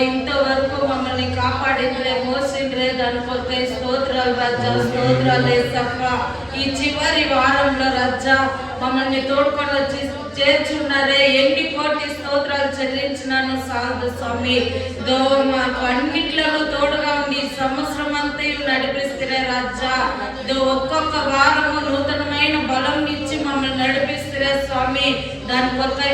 ఇంతవరకు మమ్మల్ని కాపాడిండ్రే, మోసిండ్రే, దానికొరకై స్తోత్రాలు రాజా, స్తోత్రాలు యేసప్ప. ఈ చివరి వారంలో రాజా మమ్మల్ని తోడుకొని వచ్చి చేర్చున్నారే. ఎన్ని కోటి స్తోత్రాలు చెల్లించినాను సాధు స్వామి. మాకు అన్నిట్లలో తోడుగా ఉండి సంవత్సరం అంతా నడిపిస్తే రాజా. ఒక్కొక్క వారము నూతనమైన బలం ఇచ్చి మమ్మల్ని నడిపిస్తే స్వామి. దాని కొరకై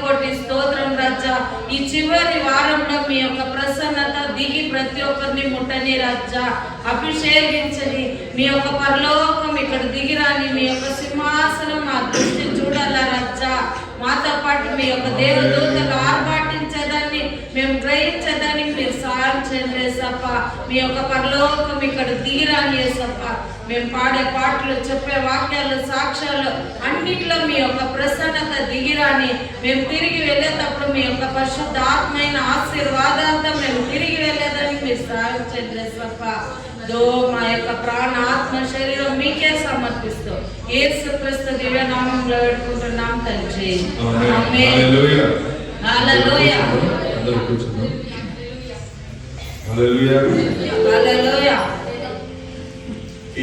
కోటి స్తోత్రం రాజా. ఈ చివరి వారంలో మీ యొక్క ప్రసన్నత దిగి ప్రతి ఒక్కరిని ముట్టని రాజా, అభిషేకించని. మీ యొక్క పరలోకం ఇక్కడ దిగిరాని, మీ యొక్క సింహాసనం మా దృష్టి చూడాలా రాజా. మాతో పాటు మీ యొక్క దేవదూతలు ఆర్భాటించేదాన్ని మేము గ్రహించేదానికి మీరు సాయం చేయండి యేసప్ప. మీ యొక్క పరలోకం ఇక్కడ దిగిరాని యేసప్ప. మేము పాడే పాటలు, చెప్పే వాక్యాలు, సాక్ష్యాలు అన్నిట్లో మీ యొక్క ప్రసన్నత దిగిరాని. మేము తిరిగి వెళ్ళేటప్పుడు మీ యొక్క పరిశుద్ధాత్మైన ఆశీర్వాదాలతో మేము తిరిగి వెళ్ళేదానికి మీరు సాయం చేయండి యేసప్ప. మా యొక్క ప్రాణ, ఆత్మ, శరీరం మీకే సమర్పిస్తూ యేసుక్రీస్తు దివ్య నామంలో వేడుకుంటున్నాం తండ్రి. ఆమేన్. హల్లెలూయా. హల్లెలూయా. అందరూ కూర్చున్నాం. హల్లెలూయా. హల్లెలూయా.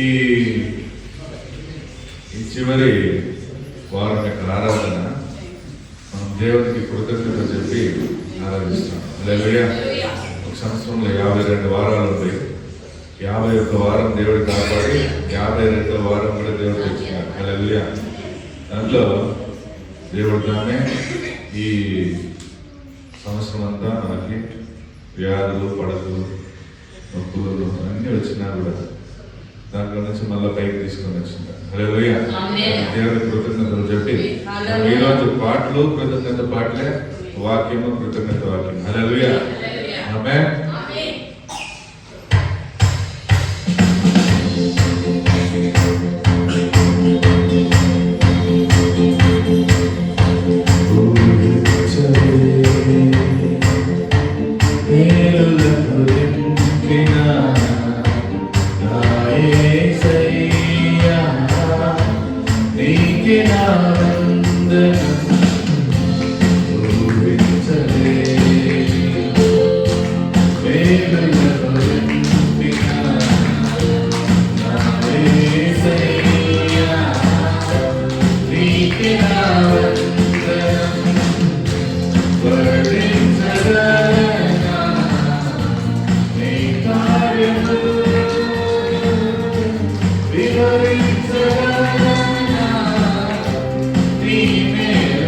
ఈ చివరి వారం యొక్క ఆరాధన మనం దేవునికి కృతజ్ఞత చెప్పి ఆరాధిస్తాం. హల్లెలూయా. ఒక సంవత్సరంలో 52 వారాలు ఉంటాయి. 51 వారం దేవుడు కాపాడి 52వ వారం కూడా దేవుడు తెచ్చినాడు. హల్లెలూయా. దాంట్లో దేవుడు తానే ఈ సంవత్సరం అంతా మనకి వ్యాధులు, పడకలు, నొప్పులు అన్నీ వచ్చినా కూడా దాంట్లో నుంచి మళ్ళీ పైకి తీసుకొని వచ్చింది. హల్లెలూయా. దేవుడి కృతజ్ఞతలు చెప్పి ఈరోజు పాటలు కృతజ్ఞత పాటలే, వాక్యము కృతజ్ఞత వాక్యం. హల్లెలూయా. ఆమేన్. Be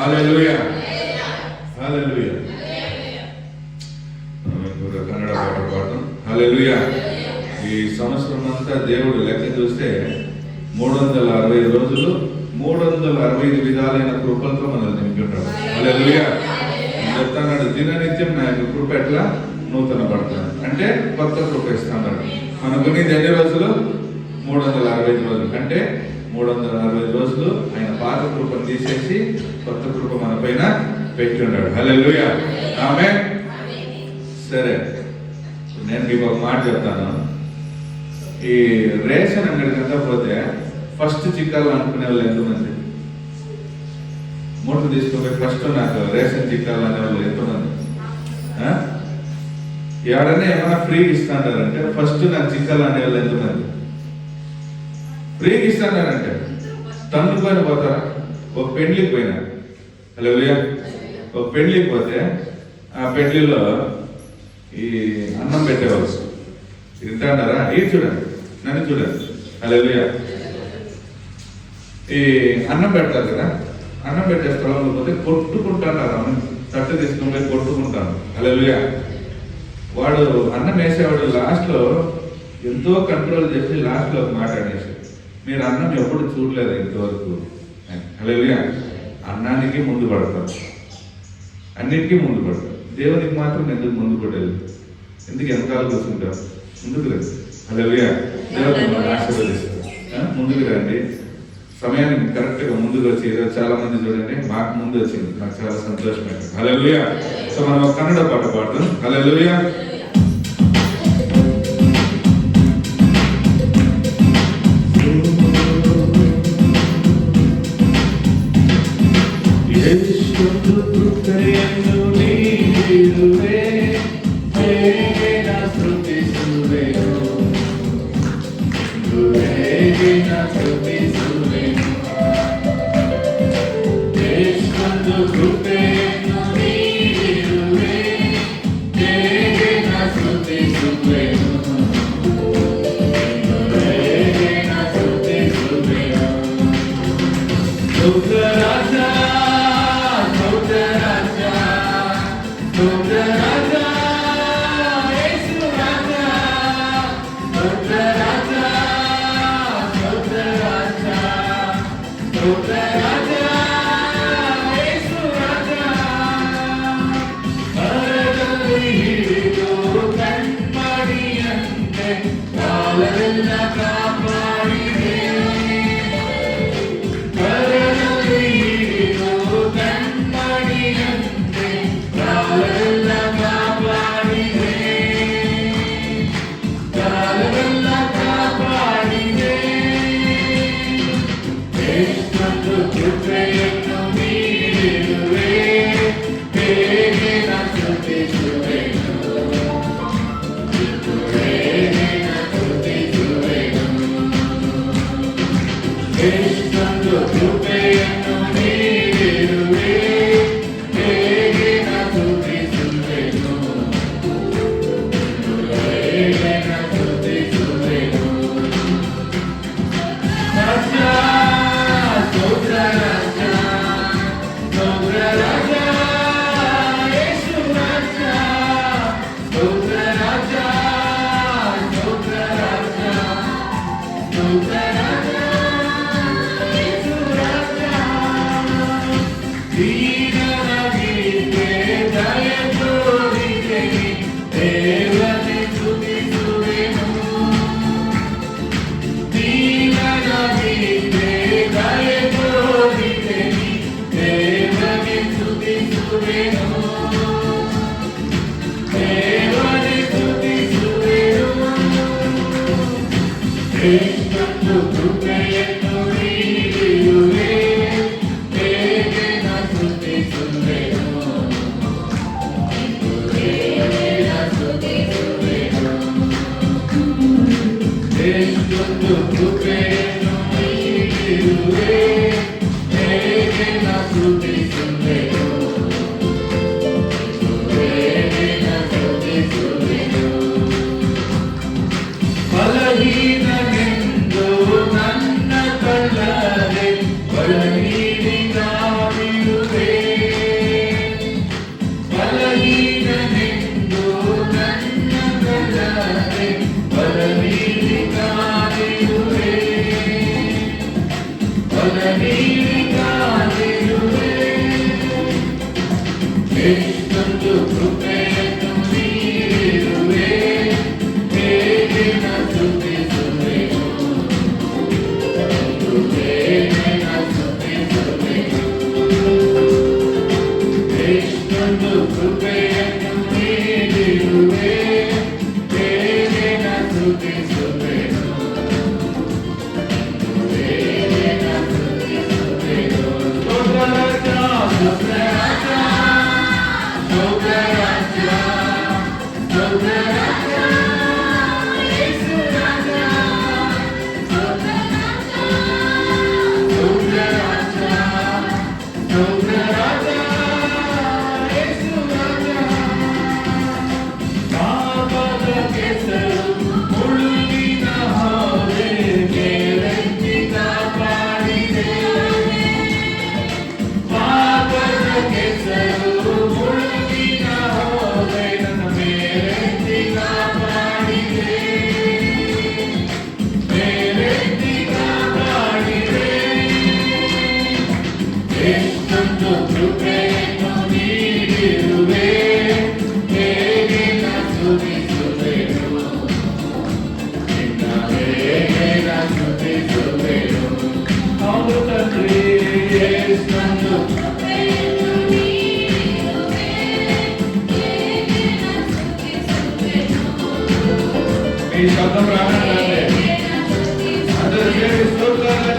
హల్లెలూయా హల్లెలూయా. కన్నడ పాట పాడటం. హల్లెలూయా. ఈ సంవత్సరం అంతా దేవుడు లెక్క చూస్తే 365 రోజులు 365 విధాలైన కృపలతో మనల్ని నింపుకుంటాడు. హల్లెలూయా. చెప్తాడు, దిననిత్యం నా యొక్క కృప ఎట్లా నూతన పడతాను అంటే కొత్త కృప ఇస్తాడు. మనకుని ఎన్ని రోజులు? 365 రోజులు. అంటే 365 రోజులు ఆయన పాత కృపను తీసేసి కొత్త కృప మన పైన పెట్టి ఉన్నాడు. హల్లెలూయా ఆమేన్. సరే, నేను మీకు ఒక మాట చెప్తాను. ఈ రేషన్ అంగడికంతా పోతే ఫస్ట్ చిక్కాలు అనుకునే వాళ్ళు ఎంతమంది? మూట తీసుకుపోయి ఫస్ట్ నాకు రేషన్ చిక్కాలు అనే వాళ్ళు ఎంతమంది? ఎవరైనా ఏమైనా ఫ్రీగా ఇస్తాడారంటే ఫస్ట్ నాకు చిక్కాలు అనే వాళ్ళు ఎంతమంది? ఫ్రీగా ఇస్తాడారంటే తన్నుకొని పోతారా? ఒక పెళ్లికి పోయినా, హల్లెలూయా, ఒక పెళ్లికి పోతే ఆ పెళ్లిలో ఈ అన్నం పెట్టేవాళ్ళు తింటాడారా? ఇది చూడండి, నన్ను చూడండి. హల్లెలూయా. ఈ అన్నం పెడతారు కదా, అన్నం పెట్టే స్థలంలో పోతే కొట్టుకుంటాను, అన్నం తట్టు తీసుకుని పోయి కొట్టుకుంటాను. హల్లెలూయా. వాడు అన్నం వేసేవాడు లాస్ట్లో ఎంతో కంట్రోల్ చేసి లాస్ట్లో ఒక మాట అనేసి, మీరు అన్నం ఎప్పుడు చూడలేదు ఇంతవరకు. హల్లెలూయా. అన్నానికి ముందు పడతారు, అన్నిటికీ ముందు పడతారు. దేవునికి మాత్రం ఎందుకు ముందు పడేది? ఎందుకు వెనకాల కూర్చుంటారు? ముందుకు రండి. హల్లెలూయా. దేవుడు మిమ్మల్ని ఆశీర్వదిస్తారు. ముందుకు రండి. సమయానికి కరెక్ట్గా ముందుకు వచ్చి, ఈరోజు చాలా మంది చూడండి మాకు ముందు వచ్చింది, నాకు చాలా సంతోషమైంది. హల్లెలూయా. సో మనం ఒక కన్నడ పాట పాడతాం. హల్లెలూయా. ಬಲಹೀನನೆಂದು ನನ್ನ ತಳ್ಳದೆ ಬಲಹೀನಿಗಾಗಿರುವೆ ఈ శబ్దం రావాలంటే అందరూ దేవుని స్తోత్రాలు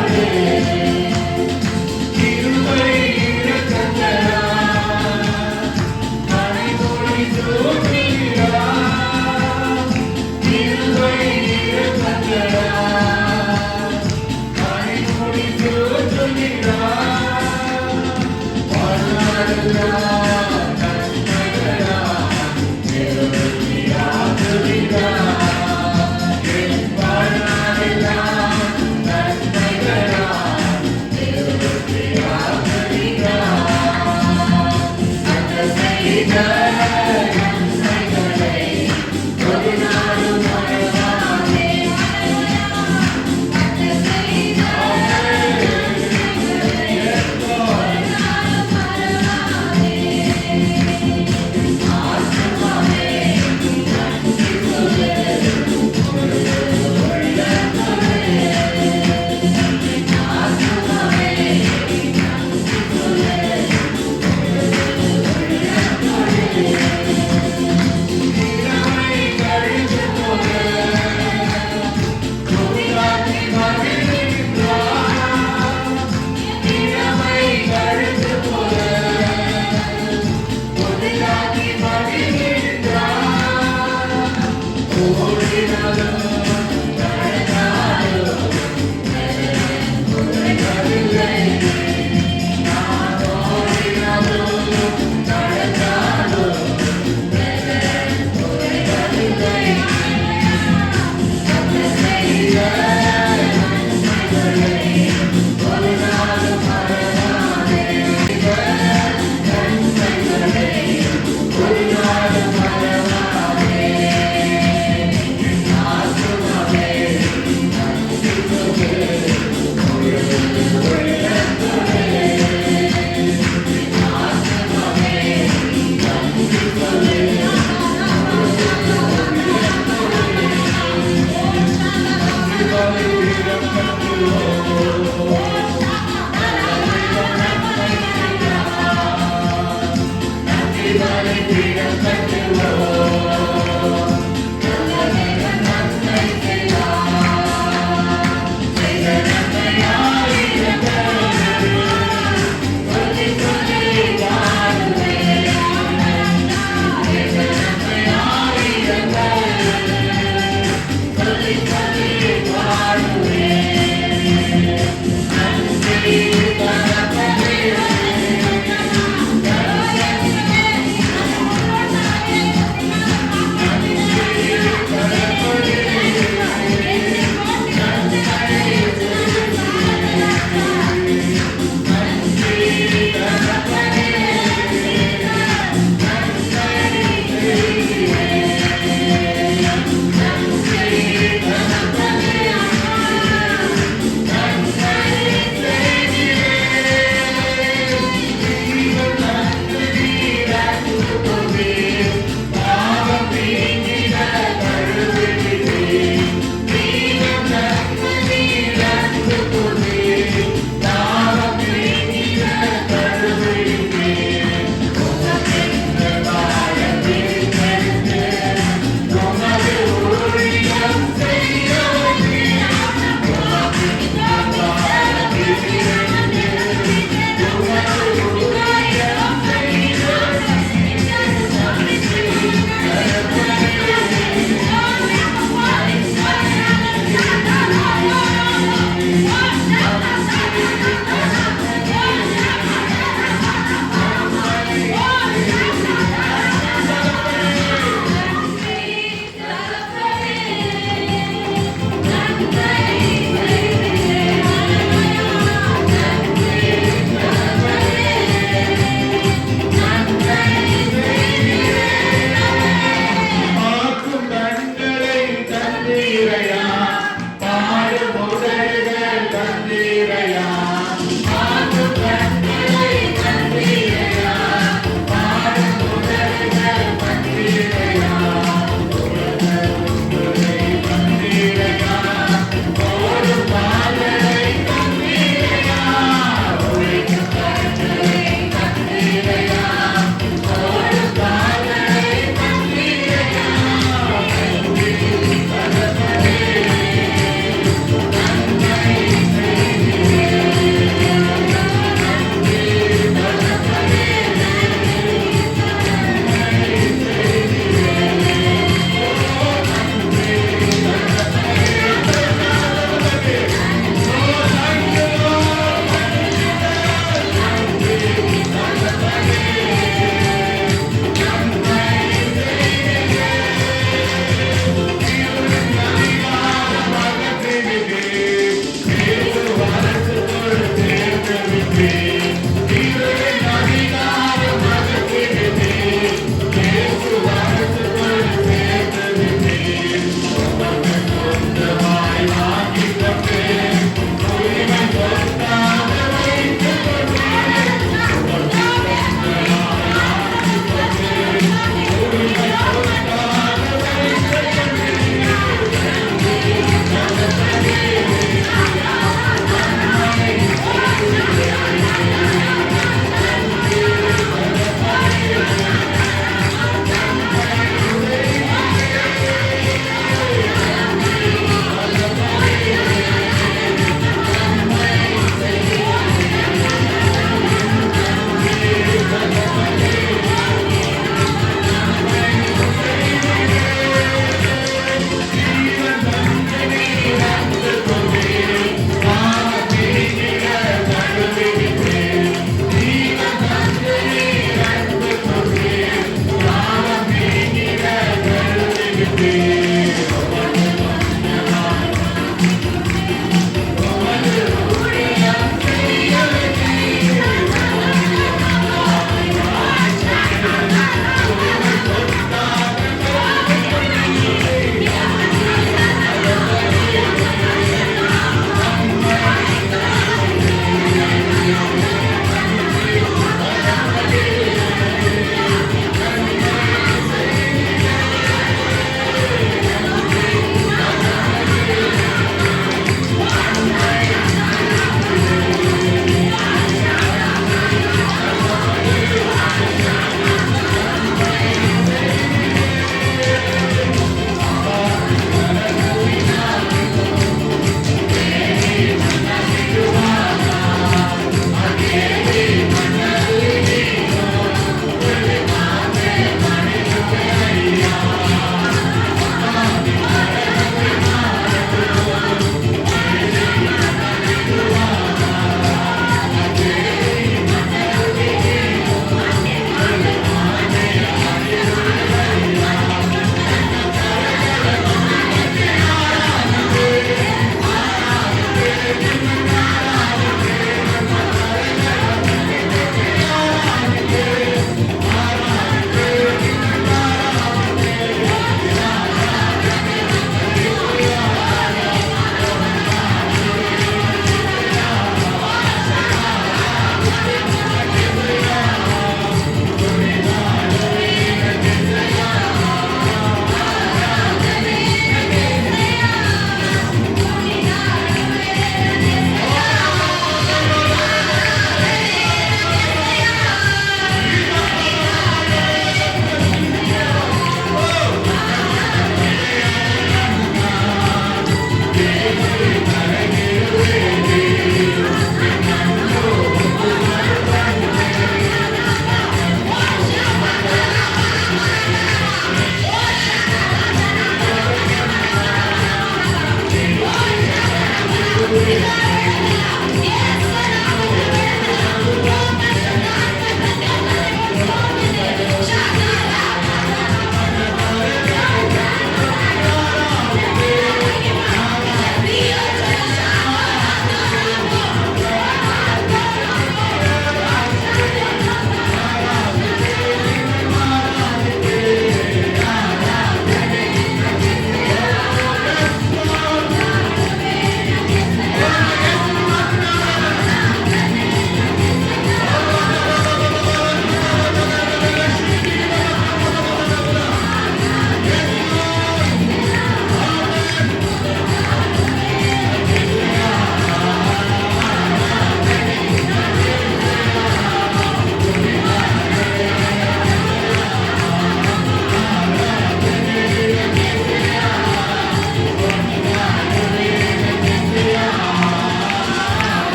Amen.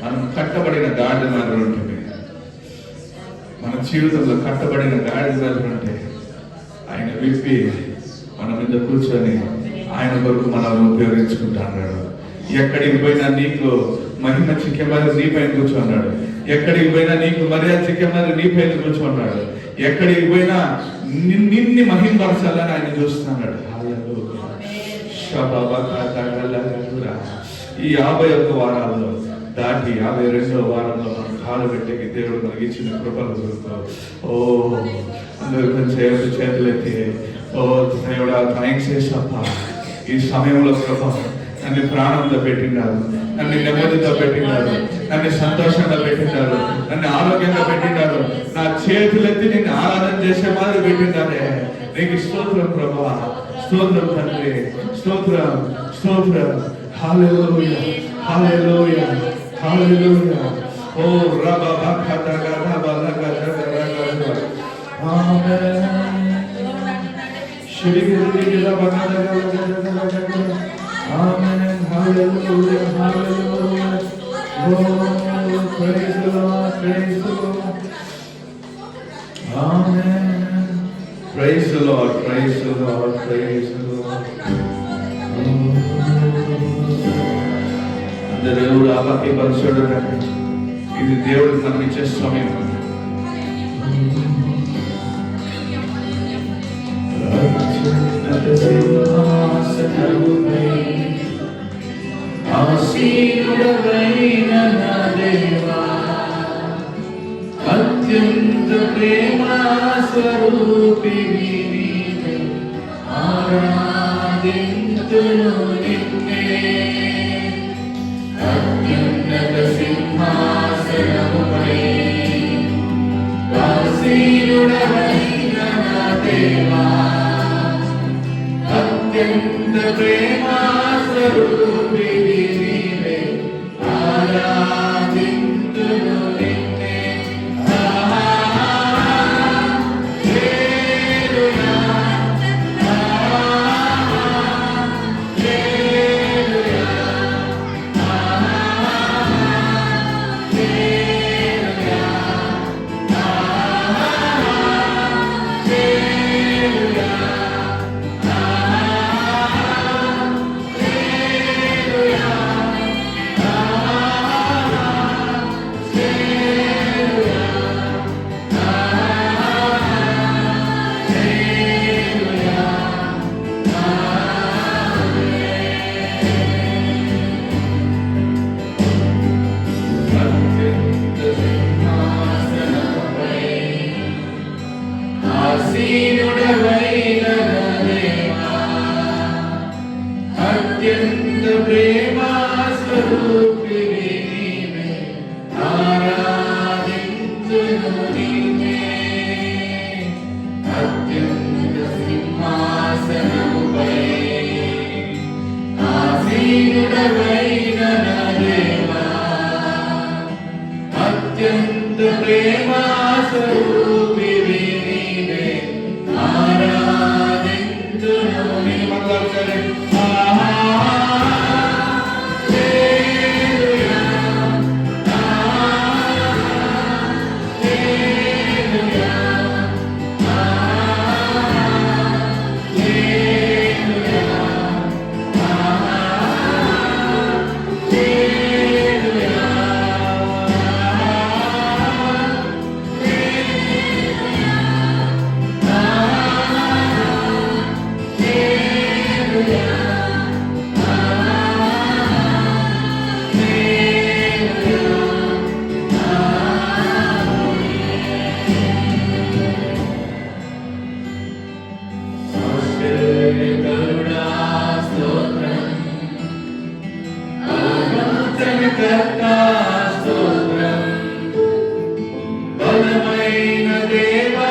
మనం కట్టబడిన గాడిద మీద ఉంటుంది. మన జీవితంలో కట్టబడిన గాడిద మీద ఉంటే ఆయన విప్పి మన మీద కూర్చొని ఆయన కొరకు మనం ఉపయోగించుకుంటున్నాడు. ఎక్కడికి పోయినా నీకు మహిమ చిక్కేమారి నీ పైన కూర్చున్నాడు. ఎక్కడికి పోయినా నీకు మర్యాద చిక్కేమారి నీ పైన కూర్చున్నాడు. ఎక్కడికి పోయినా నిన్ని మహిమపరచాలని ఆయన చూస్తున్నాడు. ఈ 51 వారాల్లో దాటి 52వ వారంలో మనం కాలు పెట్టేకి దేవుడు మనకి ఇచ్చిన కృపల కొరకు అందరూ కొంచెం చేతులెత్తి దేవుడా థ్యాంక్స్ చేసప్ప. ఈ సమయంలో కృప నన్ను ప్రాణంతో పెట్టినారు, నన్ను నెమ్మదితో పెట్టినారు, నన్ను సంతోషంగా పెట్టినారు, నన్ను ఆరోగ్యంగా పెట్టినారు, నా చేతులెత్తి నిన్ను ఆరాధన చేసే మాదిరి పెట్టినారే. నీకు స్తోత్రం ప్రభా, స్తోత్రం తండ్రి, స్తోత్రం స్తోత్రం. హల్లెలూయా హల్లెలూయా హల్లెలూయా. ఓ రబా బఖద గద బలగ జగ రగ. ఆమేన్. శిరిగిరి రబా గద గద. Amen. Hallelujah. Hallelujah. Oh, praise the Lord. Praise the Lord. Amen. Praise the Lord. Praise the Lord. Praise the Lord. దేవుడు ఆపత్తి పరిచోడు. ఇది దేవుడికి మనం ఇచ్చే సమయం. ఆసీనుడవైన నా దేవా, అత్యంత ప్రేమా స్వరూపివి నీవే, ఆరాధింతును నిన్నే. అత్యున్నత సింహాసనముపై ఆసీనుడవైన నా దేవా, అత్యంత ప్రేమా స్వరూపివి నీవే, ఆరాధింతును నిన్నే. ఆసీనుడవైన నా దేవా, అత్యంత ప్రేమా స్వరూపివి నీవే, ఆరాధింతును నిన్నే. అత్యున్నత సింహాసనముపై ఆసీనుడవైన నా దేవా, అత్యంత ప్రేమా స్వరూపివి నీవే, ఆరాధింతును నిన్నే. మంగళకరే బలమైన దేవా,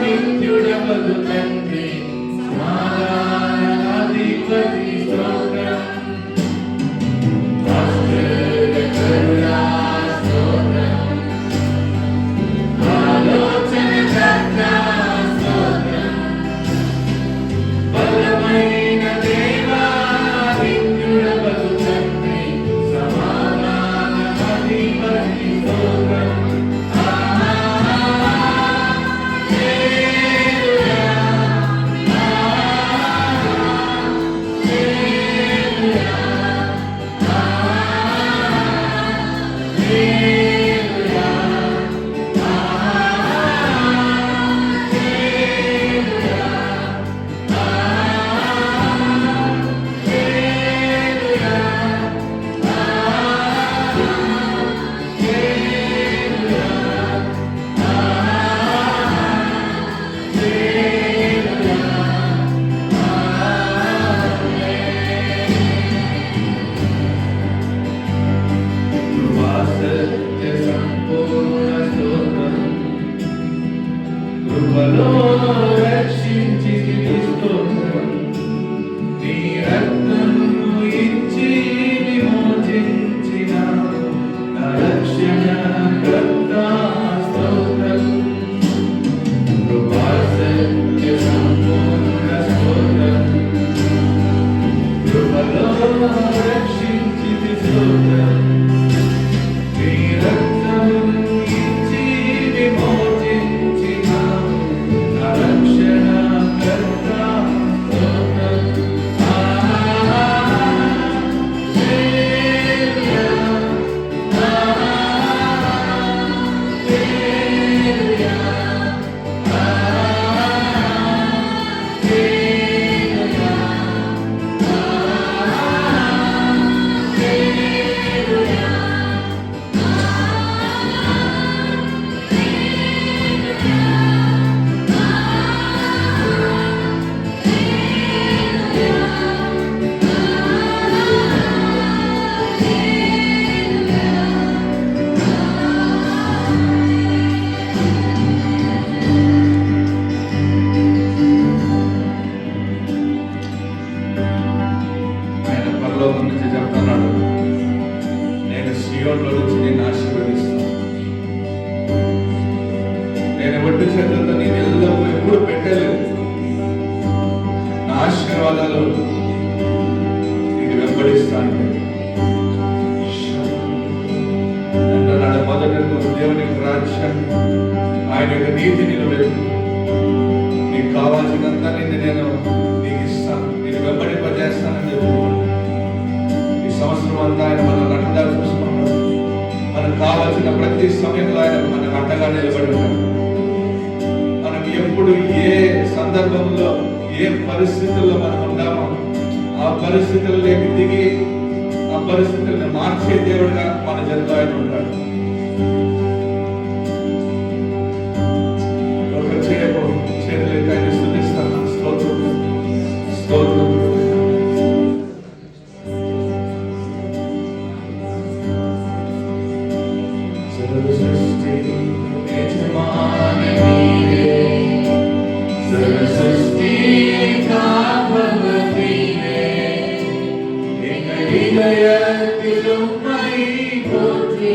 నిత్యుడవగు తండ్రి, సమాధానాధిపతి స్తోత్రం. ఆశ్చర్యకరుడా స్తోత్రం, ఆలోచనకర్త స్తోత్రం. బలమైన దేవా, నిత్యుడవగు తండ్రి, సమాధాన ఆశీర్వాదాలు ఇది వెంబడిస్తాను అంటున్నాడు. మొదట దేవుని యొక్క రాజ్యాన్ని, ఆయన యొక్క నీతి నిలబెట్టు, నీకు కావాల్సినంత నేను నీకు ఇస్తాను, నేను వెంబడింపజేస్తానని చెప్తున్నాను. ఈ సంవత్సరం అంతా ఆయన మనల్ని అండగా చూసుకున్నాడు. మనకు కావాల్సిన ప్రతి సమయంలో ఆయన మనకు అండగా నిలబడి ఉన్నాడు. మనం ఎప్పుడు ఏ సందర్భంలో ఏ పరిస్థితుల్లో మనం ఉన్నామో ఆ పరిస్థితుల్లోకి దిగి ఆ పరిస్థితులను మార్చే దేవుడుగా మన జన్మలో ఆయన ఉంటాడు. ఒక చేతులకి ఆయన స్తుతిస్తాను. స్తోత్రం స్తోత్రం. Hidayat ilumai putri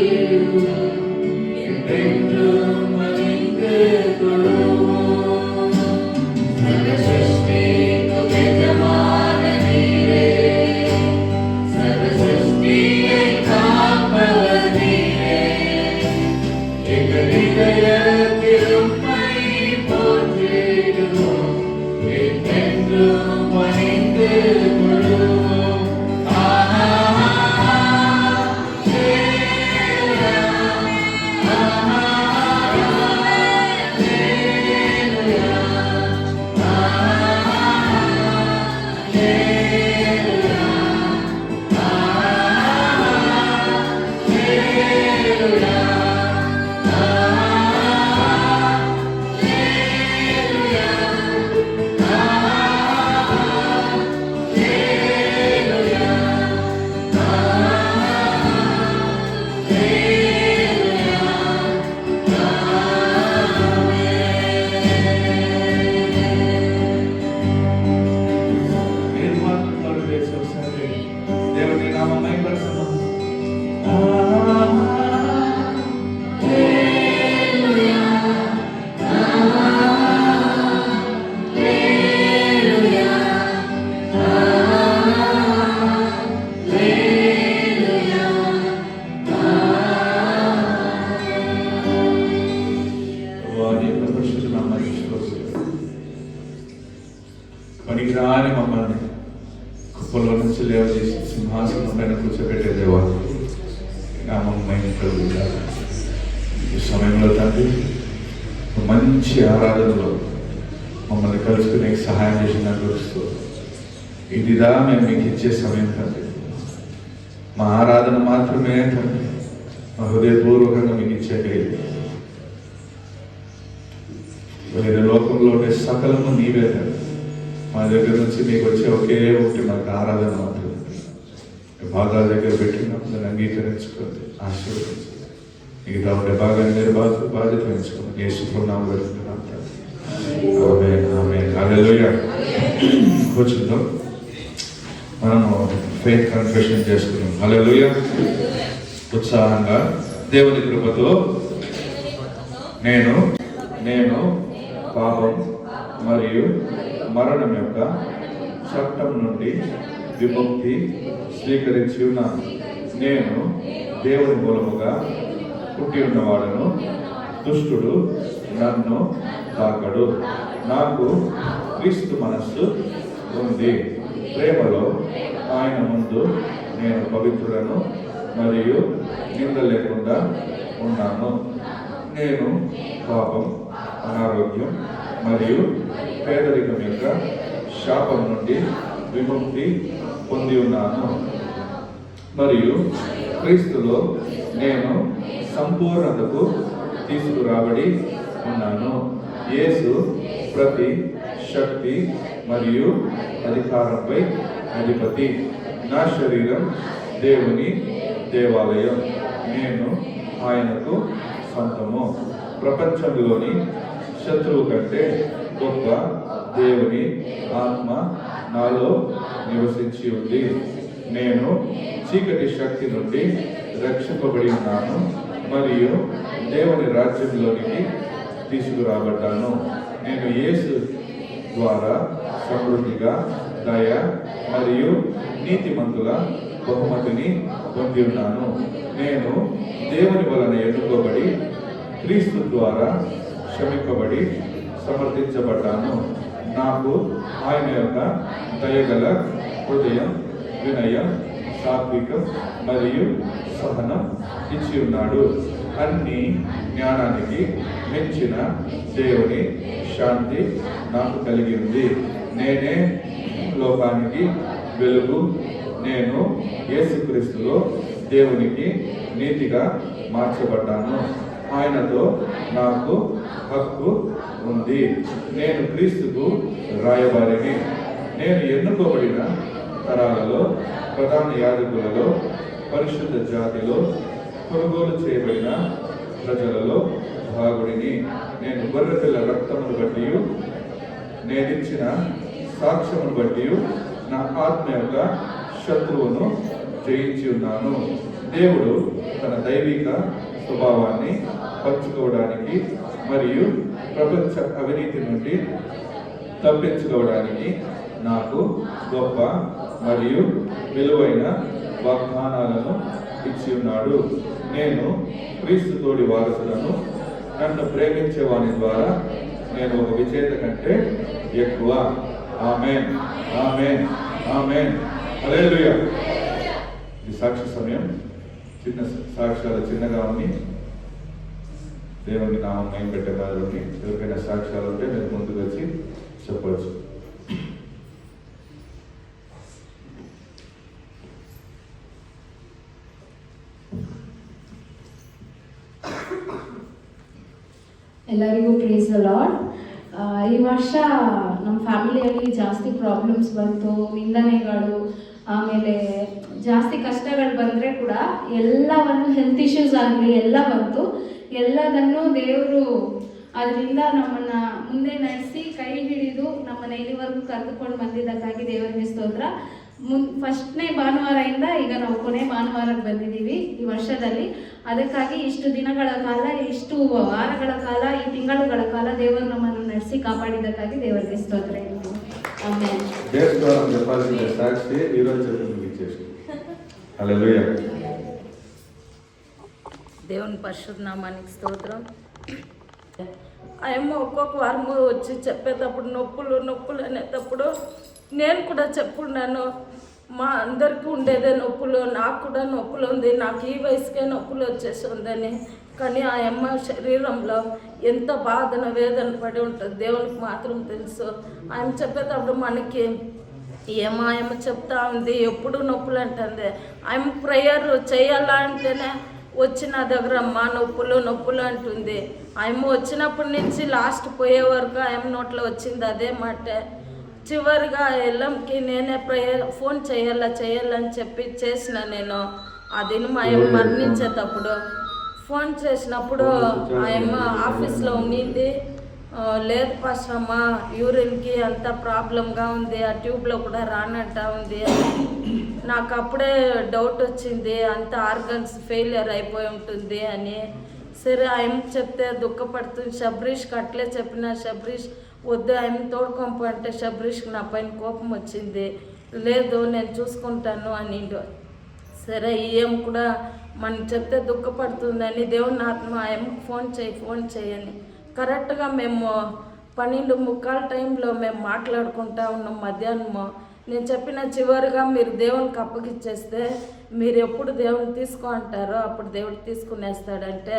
ఈ సమయంలో తండ్రి మంచి ఆరాధనలో మమ్మల్ని కలుసుకునే సహాయం చేసిన గురుస్తూ ఇదిదా మేము మీకు ఇచ్చే సమయం తండ్రి. మా ఆరాధన మాత్రమే తండ్రి, మా హృదయపూర్వకంగా మీకు ఇచ్చే వేరే లోకంలో ఉండే సకలము నీవే తండ్రి. మా దగ్గర నుంచి మీకు వచ్చే ఒకే ఒకటి మాకు ఆరాధన మాత్రమే. భాగాల దగ్గర పెట్టినప్పుడు దాన్ని అంగీకరించుకోండి, ఆశీర్వదించండి. మిగతా ఉండే భాగాన్ని మీరు బాధ్యత వహించుకోండి. యేసునామములో వేడుకుంటున్నాం తండ్రి. ఆమేన్, ఆమేన్. హల్లెలూయా. కూర్చుందాం. మనము ఫెయిత్ కన్ఫెషన్ చేసుకున్నాం. హల్లెలూయా. ఉత్సాహంగా దేవుని కృపతో నేను పాపం మరియు మరణం యొక్క చట్టం నుండి విముక్తి స్వీకరించి ఉన్నాను. నేను దేవుని మూలముగా పుట్టి ఉన్నవాడను. దుష్టుడు నన్ను తాకడు. నాకు క్రీస్తు మనస్సు ఉంది. ప్రేమలో ఆయన ముందు నేను పవిత్రులను మరియు నింద లేకుండా ఉన్నాను. నేను పాపం, అనారోగ్యం మరియు పేదరికం యొక్క శాపం నుండి విముక్తి పొంది ఉన్నాను. మరియు క్రీస్తులో నేను సంపూర్ణతకు తీసుకురాబడి ఉన్నాను. యేసు ప్రతి శక్తి మరియు అధికారంపై అధిపతి. నా శరీరం దేవుని దేవాలయం. నేను ఆయనకు సొంతము. ప్రపంచంలోని శత్రువు కంటే గొప్ప దేవుని ఆత్మ నాలో నివసించి ఉంది. నేను చీకటి శక్తి నుండి రక్షింపబడి ఉన్నాను మరియు దేవుని రాజ్యంలోనికి తీసుకురాబడ్డాను. నేను యేసు ద్వారా సమృద్ధిగా దయ మరియు నీతిమంతుల బహుమతిని పొంది ఉన్నాను. నేను దేవుని వలన ఎన్నుకోబడి క్రీస్తు ద్వారా క్షమింపబడి సమర్థించబడ్డాను. నాకు ఆయన యొక్క దయగల హృదయం, వినయం, సాత్వికం మరియు సహనం ఇచ్చి ఉన్నాడు. అన్ని జ్ఞానానికి మెచ్చిన దేవుని శాంతి నాకు కలిగి ఉంది. నేనే లోకానికి వెలుగు. నేను యేసుక్రీస్తులో దేవునికి నీతిగా మార్చబడ్డాను. ఆయనతో నాకు హక్కు ఉంది. నేను క్రీస్తుకు రాయబారిని. నేను ఎన్నుకోబడిన తరాలలో, ప్రధాన యాజకులలో, పరిశుద్ధ జాతిలో, కొనుగోలు చేయబడిన ప్రజలలో భాగుడిని. నేను గొర్రెపిల్ల రక్తమును బట్టి, నేనిచ్చిన సాక్ష్యమును బట్టి నా ఆత్మ యొక్క శత్రువును జయించి ఉన్నాను. దేవుడు తన దైవిక స్వభావాన్ని పంచుకోవడానికి మరియు ప్రపంచ అవినీతి నుండి తప్పించుకోవడానికి నాకు గొప్ప మరియు విలువైన వాగ్దానాలను ఇచ్చి ఉన్నాడు. నేను క్రీస్తు తోడి వారసులను. నన్ను ప్రేమించే వాని ద్వారా నేను ఒక విజేత కంటే ఎక్కువ. ఆమేన్, ఆమేన్, ఆమేన్. హల్లెలూయా. ఈ సాక్షి సమయం. చిన్న సాక్ష్యాలు చిన్నగా ఉంది. దేవుని నామం మేము పెట్టే బాధలోని ఎవరికైనా సాక్ష్యాలు ఉంటే మీరు ముందుకు వచ్చి చెప్పవచ్చు. ಎಲ್ಲರಿಗೂ ಪ್ರೇಸ್ ದ ಲಾರ್ಡ್. ಈ ವರ್ಷ ನಮ್ಮ ಫ್ಯಾಮಿಲಿಯಲ್ಲಿ ಜಾಸ್ತಿ ಪ್ರಾಬ್ಲಮ್ಸ್ ಬಂತು, ನಿಂದನೆಗಳು, ಆಮೇಲೆ ಜಾಸ್ತಿ ಕಷ್ಟಗಳು ಬಂದರೆ ಕೂಡ ಎಲ್ಲವನ್ನು ಹೆಲ್ತ್ ಇಶ್ಯೂಸ್ ಆಗಲಿ ಎಲ್ಲ ಬಂತು. ಎಲ್ಲದನ್ನು ದೇವರು ಅದರಿಂದ ನಮ್ಮನ್ನು ಮುಂದೆ ನಡೆಸಿ ಕೈ ಹಿಡಿದು ನಮ್ಮನ್ನು ಇಲ್ಲಿವರೆಗೂ ಕರೆದುಕೊಂಡು ಬಂದಿದ್ದಕ್ಕಾಗಿ ದೇವರಿಗೆ ಸ್ತೋತ್ರ. ಫಸ್ಟ್ನೇ ಭಾನುವಾರದಿಂದ ಈಗ ನಾವು ಕೊನೆ ಭಾನುವಾರಕ್ಕೆ ಬಂದಿದ್ದೀವಿ ಈ ವರ್ಷದಲ್ಲಿ. ಅದಕ್ಕಾಗಿ ಇಷ್ಟು ದಿನಗಳ ಕಾಲ, ಇಷ್ಟು ವಾರಗಳ ಕಾಲ, ಈ ತಿಂಗಳುಗಳ ಕಾಲ ದೇವರು ನಮ್ಮನ್ನು ನಡೆಸಿ ಕಾಪಾಡಿದ್ದಕ್ಕಾಗಿ ದೇವರಿಗೆ ಸ್ತೋತ್ರ. ಆಮೆನ್. దేవుని పరిశుద్ధ నామానికి స్తోత్రం. ఆయమ్మ ఒక్కొక్క వారము వచ్చి చెప్పేటప్పుడు నొప్పులు అనేటప్పుడు నేను కూడా చెప్పున్నాను. మా అందరికీ ఉండేదే నొప్పులు, నాకు కూడా నొప్పులు ఉంది, నాకు ఈ వయసుకే నొప్పులు వచ్చేసి ఉందని. కానీ ఆ అమ్మ శరీరంలో ఎంత బాధన వేదన పడి ఉంటుంది దేవునికి మాత్రం తెలుసు. ఆయన చెప్పేటప్పుడు మనకి ఏమో చెప్తా ఉంది, ఎప్పుడు నొప్పులు అంటుంది. ఆయన ప్రేయర్ చేయాలా అంటేనే వచ్చి నా దగ్గర అమ్మ నొప్పులు అంటుంది. ఆయన వచ్చినప్పటి నుంచి లాస్ట్ పోయే వరకు ఆయన నోట్లో వచ్చింది అదే మాట. చివరిగా ఎల్లంకి నేనే ఫోన్ చేయాలని చెప్పి చేసిన. నేను ఆ దినం ఆయన మరణించేటప్పుడు ఫోన్ చేసినప్పుడు ఆయమ్మ ఆఫీస్లో ఉండింది. లేదు పాస్టర్ అమ్మ, యూరిన్కి అంత ప్రాబ్లంగా ఉంది, ఆ ట్యూబ్లో కూడా రానంటా ఉంది. నాకు అప్పుడే డౌట్ వచ్చింది, అంత ఆర్గన్స్ ఫెయిలియర్ అయిపోయి ఉంటుంది అని. సరే ఆయన చెప్తే దుఃఖపడుతుంది. శబరీష్కి అట్లే చెప్పిన. శబరీష్ వద్దు ఆయన తోడుకొంపు అంటే శబరీష్కి నా పైన కోపం వచ్చింది. లేదు నేను చూసుకుంటాను అనిండు. సరే ఏం కూడా మనం చెప్తే దుఃఖపడుతుందని దేవుని ఆత్మ ఆయమ్మకి ఫోన్ చేయని. కరెక్ట్గా మేము 12:15 టైంలో మేము మాట్లాడుకుంటా ఉన్నాం మధ్యాహ్నము. నేను చెప్పిన చివరిగా మీరు దేవునికి అప్పగిచ్చేస్తే మీరు ఎప్పుడు దేవుని తీసుకో అంటారో అప్పుడు దేవుడు తీసుకునేస్తాడంటే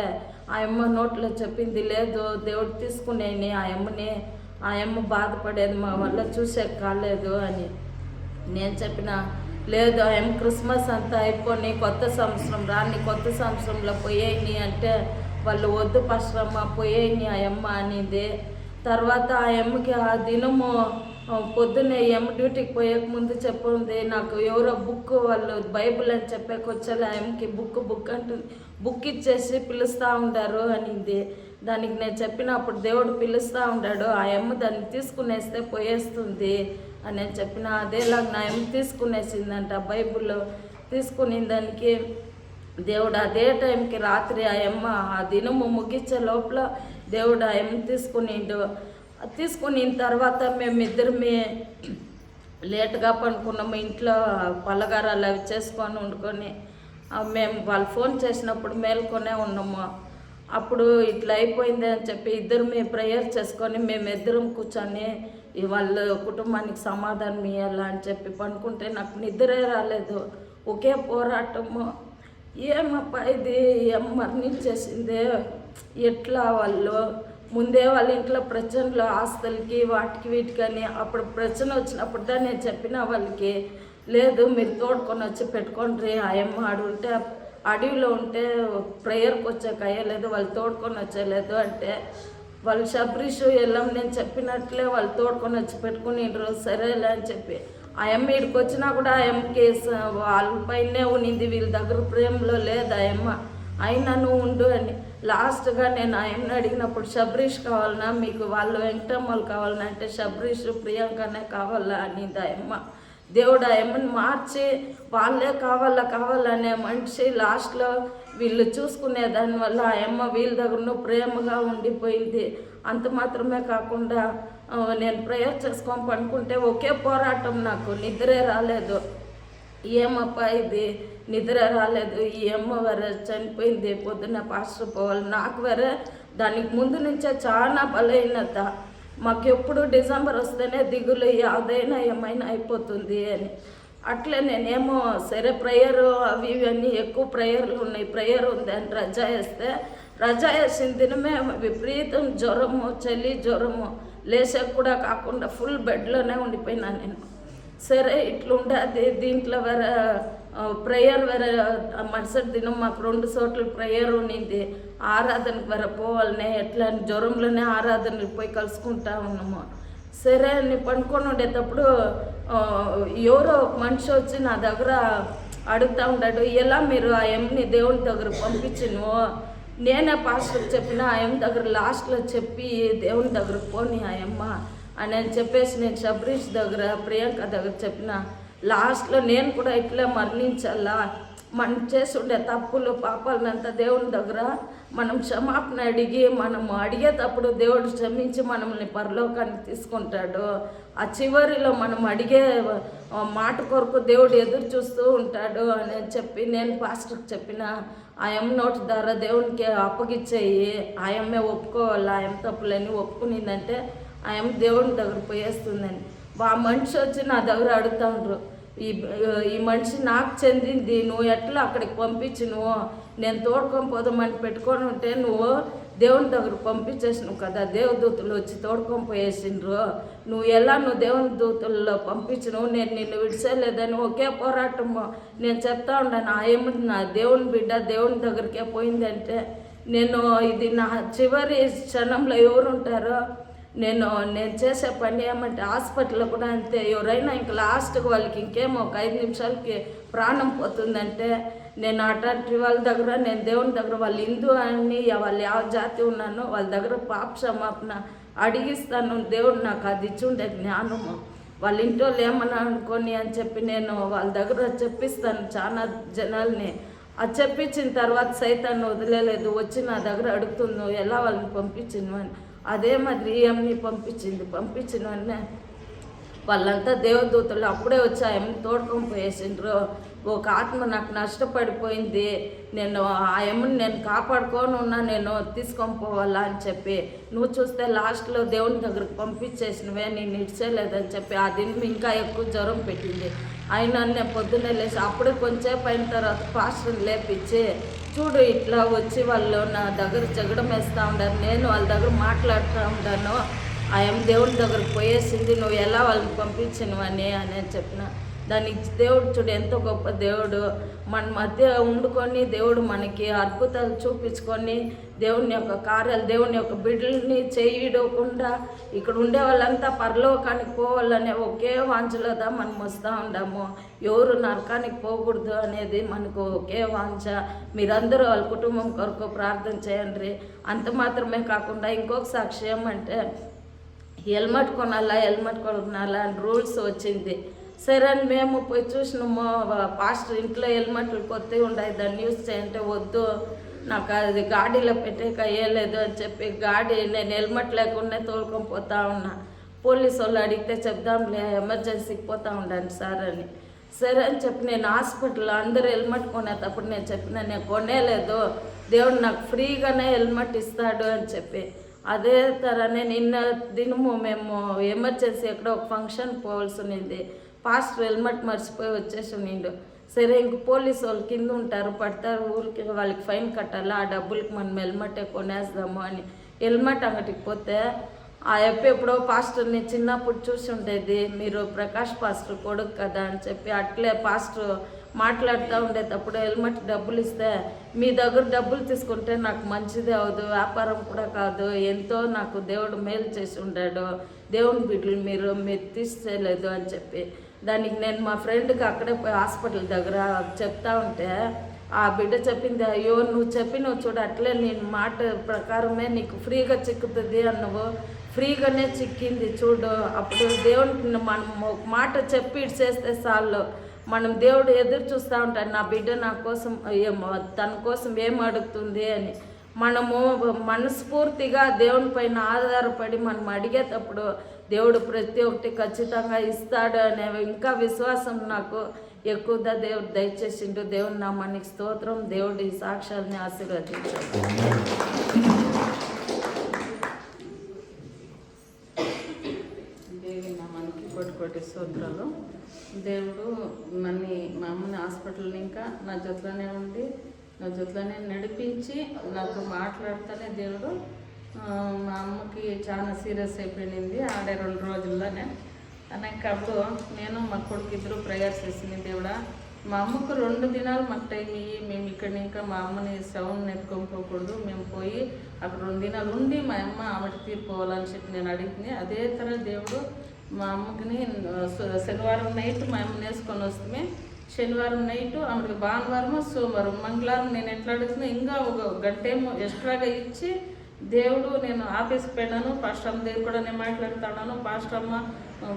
ఆ అమ్మ నోట్లో చెప్పింది, లేదు దేవుడు తీసుకునేని ఆ అమ్మ బాధపడేది మా వల్ల చూసే కాలేదు అని. నేను చెప్పిన, లేదు ఆ అమ్మ క్రిస్మస్ అంతా అయిపోయి కొత్త సంవత్సరం రాని, కొత్త సంవత్సరంలో పోయేని అంటే వాళ్ళు వద్దు పాస్టర్ అమ్మ పోయేని ఆ అమ్మ అనింది. తర్వాత ఆ అమ్మకి ఆ దినము పొద్దున్నే అమ్మ డ్యూటీకి పోయేక ముందు చెప్పింది, నాకు ఎవరో బుక్ వాళ్ళు బైబిల్ అని చెప్పేకొచ్చారు. ఆ అమ్మకి బుక్ అంటుంది, బుక్ ఇచ్చేసి పిలుస్తూ ఉంటారు అనింది. దానికి నేను చెప్పినప్పుడు దేవుడు పిలుస్తూ ఉంటాడు, ఆ అమ్మ దాన్ని తీసుకునేస్తే పోయేస్తుంది అని నేను చెప్పిన. అదేలాగా నా అమ్మ తీసుకునేసిందంట. బైబిల్లో తీసుకునే దానికి దేవుడు అదే టైంకి రాత్రి ఆ అమ్మ ఆ దినము ముగించే లోపల దేవుడు ఆ అమ్మ తీసుకున్న తర్వాత మేమిద్దరమే లేట్గా పనుకున్నాము. ఇంట్లో పలహారాలు అవి చేసుకొని వండుకొని మేము వాళ్ళు ఫోన్ చేసినప్పుడు మేల్కొనే ఉన్నాము. అప్పుడు ఇట్లా అయిపోయింది అని చెప్పి ఇద్దరమే ప్రేయర్ చేసుకొని మేమిద్దరం కూర్చొని వాళ్ళ కుటుంబానికి సమాధానం ఇవ్వాలా అని చెప్పి పనుకుంటే నాకు నిద్రే రాలేదు. ఒకే పోరాటము. ఏమప్పా ఇది ఏం మరణించేసిందే, ఎట్లా వాళ్ళు ముందే వాళ్ళ ఇంట్లో ప్రచనలు ఆస్తులకి వాటికి వీటికని అప్పుడు ప్రచన వచ్చినప్పుడు தான் నేను చెప్పిన వాళ్ళకి, లేదు మీరు తోడుకొని వచ్చి పెట్టుకోండి. ఆ అమ్మ ఉంటే అడవిలో ఉంటే ప్రేయర్కి వచ్చాక అయ్యలేదు, వాళ్ళు తోడుకొని వచ్చేలేదు అంటే వాళ్ళు శబరీష్ ఎల్లం నేను చెప్పినట్లే వాళ్ళు తోడుకొని వచ్చి పెట్టుకునిండ్రు. సరేలే అని చెప్పి ఆ అమ్మ ఇక్కడికి వచ్చినా కూడా ఆ అమ్మకి వాళ్ళ పైనే ఉన్నింది, వీళ్ళ దగ్గర ప్రేమలో లేదు ఆ అమ్మ. అయినా నువ్వు ఉండు అని. లాస్ట్గా నేను ఆ అమ్మని అడిగినప్పుడు శబరీష్ కావాలన్నా మీకు వాళ్ళు వెంకటమ్మలు కావాలన్నా అంటే శబరీష్ ప్రియాంకనే కావాలా అనింది ఆ అమ్మ. దేవుడు ఆ అమ్మని మార్చి వాళ్ళే కావాలనే మనిషి లాస్ట్లో వీళ్ళు చూసుకునే దానివల్ల ఆ అమ్మ వీళ్ళ దగ్గర ప్రేమగా ఉండిపోయింది. అంత మాత్రమే కాకుండా నేను ప్రేయర్ చేసుకొని పనుకుంటే ఒకే పోరాటం, నాకు నిద్రే రాలేదు. ఏమప్పా ఇది నిద్ర రాలేదు, ఈ అమ్మ వేరే చనిపోయింది, పొద్దున్న పాస్టర్ పోవాలి. నాకు వేరే దానికి ముందు నుంచే చాలా బలహీనత. మాకు ఎప్పుడు డిసెంబర్ వస్తేనే దిగులు, అదైనా ఏమైనా అయిపోతుంది అని. అట్లే నేనేమో సరే ప్రేయర్ అవి ఇవన్నీ ఎక్కువ ప్రేయర్లు ఉన్నాయి, ప్రేయర్ ఉంది అని రజా వేసిన దినమే విపరీతం జ్వరము, చలి జ్వరము, లేచకు కూడా కాకుండా ఫుల్ బెడ్లోనే ఉండిపోయినా నేను. సరే ఇట్లుండే అది దీంట్లో వేరే ప్రేయర్ వేరే మరుసటి దినం మాకు 2 చోట్ల ప్రేయర్ ఉన్నింది. ఆరాధనకు వేరే పోవాలనే ఎట్లా జ్వరంలోనే ఆరాధనలు పోయి కలుసుకుంటా ఉన్నాము. సరే అని పనుకొని ఉండేటప్పుడు ఎవరో మనిషి వచ్చి నా దగ్గర అడుగుతూ ఉంటాడు, ఎలా మీరు ఆ అమ్మని దేవుని దగ్గర పంపించిను, నేనే పాస్టర్కి చెప్పిన ఆ అమ్మ దగ్గర లాస్ట్లో చెప్పి దేవుని దగ్గర పోని ఆ అమ్మ అని చెప్పేసి నేను శబరీష్ దగ్గర ప్రియాంక దగ్గర చెప్పిన. లాస్ట్లో నేను కూడా ఇట్లా మరణించాలా, మనం చేసి ఉండే తప్పులు పాపాలనంతా దేవుని దగ్గర మనం క్షమాపణ అడిగి మనము అడిగేటప్పుడు దేవుడు క్షమించి మనల్ని పరలోకానికి తీసుకుంటాడు. ఆ చివరిలో మనం అడిగే మాట కొరకు దేవుడు ఎదురు చూస్తూ ఉంటాడు అని చెప్పి నేను పాస్టర్కి చెప్పిన. ఆ అమ్మ నోటి ద్వారా దేవునికి అప్పగిచ్చేయి, ఆ అమ్మే ఒప్పుకోవాలి, ఆ అమ్మ తప్పులని ఒప్పుకునిందంటే ఆ అమ్మ దేవుని దగ్గర పోయేస్తుందని. ఆ మనిషి వచ్చి నా దగ్గర అడుగుతా ఉండరు, ఈ మనిషి నాకు చెందింది, నువ్వు ఎట్లా అక్కడికి పంపించి నువ్వు నేను తోడుకొని పోదామని పెట్టుకొని ఉంటే నువ్వు దేవుని దగ్గర పంపించేసినావు కదా, దేవదూతలు వచ్చి తోడుకొని పోయేసిండ్రు, నువ్వు దేవుని దూతల్లో పంపించినావు, నేను నిన్ను విడిచేలేదని ఒకే పోరాటము నేను చెప్తా ఉన్నాను. ఏముంది నా దేవుని బిడ్డ దేవుని దగ్గరికే పోయిందంటే నేను ఇది నా చివరి క్షణంలో ఎవరు ఉంటారో నేను చేసే పని ఏమంటే హాస్పిటల్లో కూడా అంతే, ఎవరైనా ఇంక లాస్ట్కి వాళ్ళకి ఇంకేమో ఒక 5 నిమిషాలకి ప్రాణం పోతుందంటే నేను అట్లాంటి వాళ్ళ దగ్గర నేను దేవుని దగ్గర వాళ్ళు హిందూ అని వాళ్ళు ಯಾವ జాతి ఉన్నానో వాళ్ళ దగ్గర పాప క్షమాపణ అడిగిస్తాను. దేవుడు నాకు అది ఇచ్చుండే జ్ఞానము, వాళ్ళ ఇంటి వాళ్ళు ఏమన్నా అనుకోని అని చెప్పి నేను వాళ్ళ దగ్గర చెప్పిస్తాను చాలా జనాల్ని. అది చెప్పించిన తర్వాత సైతాన్ని వదిలేదు, వచ్చి నా దగ్గర అడుగుతుంది ఎలా వాళ్ళని పంపించింది అని. అదే మాదిరి ఈఎంని పంపించిన వెంటనే వాళ్ళంతా దేవదూతలు అప్పుడే వచ్చి ఆయన్ని తోడుకొని పోయేసిండ్రు. ఒక ఆత్మ నాకు నష్టపడిపోయింది, నేను ఆయమ్మని నేను కాపాడుకొని ఉన్నా, నేను తీసుకొని పోవాలా అని చెప్పి నువ్వు చూస్తే లాస్ట్లో దేవుని దగ్గరకు పంపించేసినవే, నేను ఇడ్చేలేదని చెప్పి ఆ దినం ఇంకా ఎక్కువ జ్వరం పెట్టింది. అయినా నేను పొద్దున్నే లేచి అప్పుడే కొంచెంసేపు అయిన తర్వాత పాస్టర్ని లేపించి చూడు ఇట్లా వచ్చి వాళ్ళు నా దగ్గర జగడం వేస్తూ ఉన్నారు, నేను వాళ్ళ దగ్గర మాట్లాడుతూ ఉంటాను, ఆయమ్మ దేవుడి దగ్గరకు పోయేసింది, నువ్వు ఎలా వాళ్ళని పంపించినవని అని చెప్పిన. దానికి దేవుడు చూడు ఎంతో గొప్ప దేవుడు, మన మధ్య ఉండుకొని దేవుడు మనకి అద్భుతాలు చూపించుకొని దేవుని యొక్క కార్యాలు దేవుని యొక్క బిడ్డల్ని చేయకుండా ఇక్కడ ఉండే వాళ్ళంతా పరలోకానికి పోవాలనే ఒకే వాంఛలోదా మనం వస్తూ ఉంటాము. ఎవరు నరకానికి పోకూడదు అనేది మనకు ఒకే వాంఛ. మీరందరూ వాళ్ళ కుటుంబం కొరకు ప్రార్థన చేయండి. అంత మాత్రమే కాకుండా ఇంకొక సాక్ష్యం అంటే హెల్మెట్ కొనాలా అని రూల్స్ వచ్చింది. సరే అని మేము పోయి చూసినాము, పాస్టర్ ఇంట్లో హెల్మెట్లు కొత్తవి ఉన్నాయి దాన్ని యూజ్ చేయంటే వద్దు, నాకు అది గాడీలో పెట్టేక అయ్యలేదు అని చెప్పి నేను హెల్మెట్ లేకుండా తోలుకొని పోతా ఉన్నా. పోలీసు వాళ్ళు అడిగితే చెప్దాంలే ఎమర్జెన్సీకి పోతా ఉండండి సార్ అని. సరే అని చెప్పి నేను హాస్పిటల్లో అందరూ హెల్మెట్ కొనేటప్పుడు నేను చెప్పిన నేను కొనేలేదు, దేవుడు నాకు ఫ్రీగానే హెల్మెట్ ఇస్తాడు అని చెప్పి. అదే తరనే నిన్న దినము మేము ఎమర్జెన్సీ ఎక్కడో ఒక ఫంక్షన్ పోవాల్సి ఉన్నింది, పాస్టర్ హెల్మెట్ మర్చిపోయి వచ్చేసి ఉన్నిండు. సరే ఇంక పోలీసు వాళ్ళు కింద ఉంటారు పడతారు, ఊరికి వాళ్ళకి ఫైన్ కట్టాలి, ఆ డబ్బులకి మనం హెల్మెటే కొనేస్తాము అని హెల్మెట్ అంగటికి పోతే ఆ ఎప్పుడో పాస్టర్ని చిన్నప్పుడు చూసి ఉండేది, మీరు ప్రకాష్ పాస్టర్ కొడుకు కదా అని చెప్పి అట్లే పాస్టర్ మాట్లాడుతూ ఉండేటప్పుడు హెల్మెట్ డబ్బులు ఇస్తే మీ దగ్గర డబ్బులు తీసుకుంటే నాకు మంచిదే అవదు, వ్యాపారం కూడా కాదు, ఎంతో నాకు దేవుడు మేలు చేసి ఉండాడు, దేవుని బిడ్డలు మీరు తీసేయలేదు అని చెప్పి దానికి నేను మా ఫ్రెండ్కి అక్కడే పోయి హాస్పిటల్ దగ్గర చెప్తా ఉంటే ఆ బిడ్డ చెప్పింది, అయ్యో నువ్వు చూడు అట్లే నేను మాట ప్రకారమే నీకు ఫ్రీగా చిక్కుతుంది అన్నవు, ఫ్రీగానే చిక్కింది చూడు. అప్పుడు దేవునికి మనం ఒక మాట చెప్పి చేస్తే చాలు, మనం దేవుడు ఎదురు చూస్తూ ఉంటాడు నా బిడ్డ నా కోసం తన కోసం ఏం అడుగుతుంది అని. మనము మనస్ఫూర్తిగా దేవుని పైన ఆధారపడి మనం అడిగేటప్పుడు దేవుడు ప్రతి ఒక్కటి ఖచ్చితంగా ఇస్తాడు అనే ఇంకా విశ్వాసం నాకు ఎక్కువగా దేవుడు దయచేసిండు. దేవుని నామానికి స్తోత్రం. దేవుడు ఈ సాక్ష్యాలని ఆశీర్వదించాడు. దేవి నామానికి కోటి స్తోత్రాలు. దేవుడు మా అమ్మని హాస్పిటల్ని ఇంకా నా జొత్తులోనే ఉండి నా జొత్తులోనే నడిపించి నాతో మాట్లాడుతూనే దేవుడు మా అమ్మకి చాలా సీరియస్ అయిపోయింది ఆడే 2 రోజుల్లోనే. అనేకప్పుడు నేను మా కొడుకు ఇద్దరు ప్రేయర్స్ చేసింది, దేవుడా మా అమ్మకు 2 దినాలు మాకు టైం ఇయ్యి, మేము ఇక్కడ ఇంకా మా అమ్మని శవం ఎత్తుకోకపోకూడదు, మేము పోయి అక్కడ 2 దినాలు ఉండి మా అమ్మ ఆమెకి తీరిపోవాలని చెప్పి నేను అడిగింది. అదే తర దేవుడు మా అమ్మకిని శనివారం నైట్ మా అమ్మని వేసుకొని వస్తే శనివారం నైటు ఆమెకి భానువారము సోమవారం మంగళవారం నేను ఎట్లా అడుగుతున్నా ఇంకా ఒక గంట ఏమో ఎక్స్ట్రాగా ఇచ్చి దేవుడు నేను ఆఫీస్కి పోయినాను, పాస్టర్ అమ్మ దగ్గర కూడా నేను మాట్లాడుతున్నాను, పాస్టర్ అమ్మ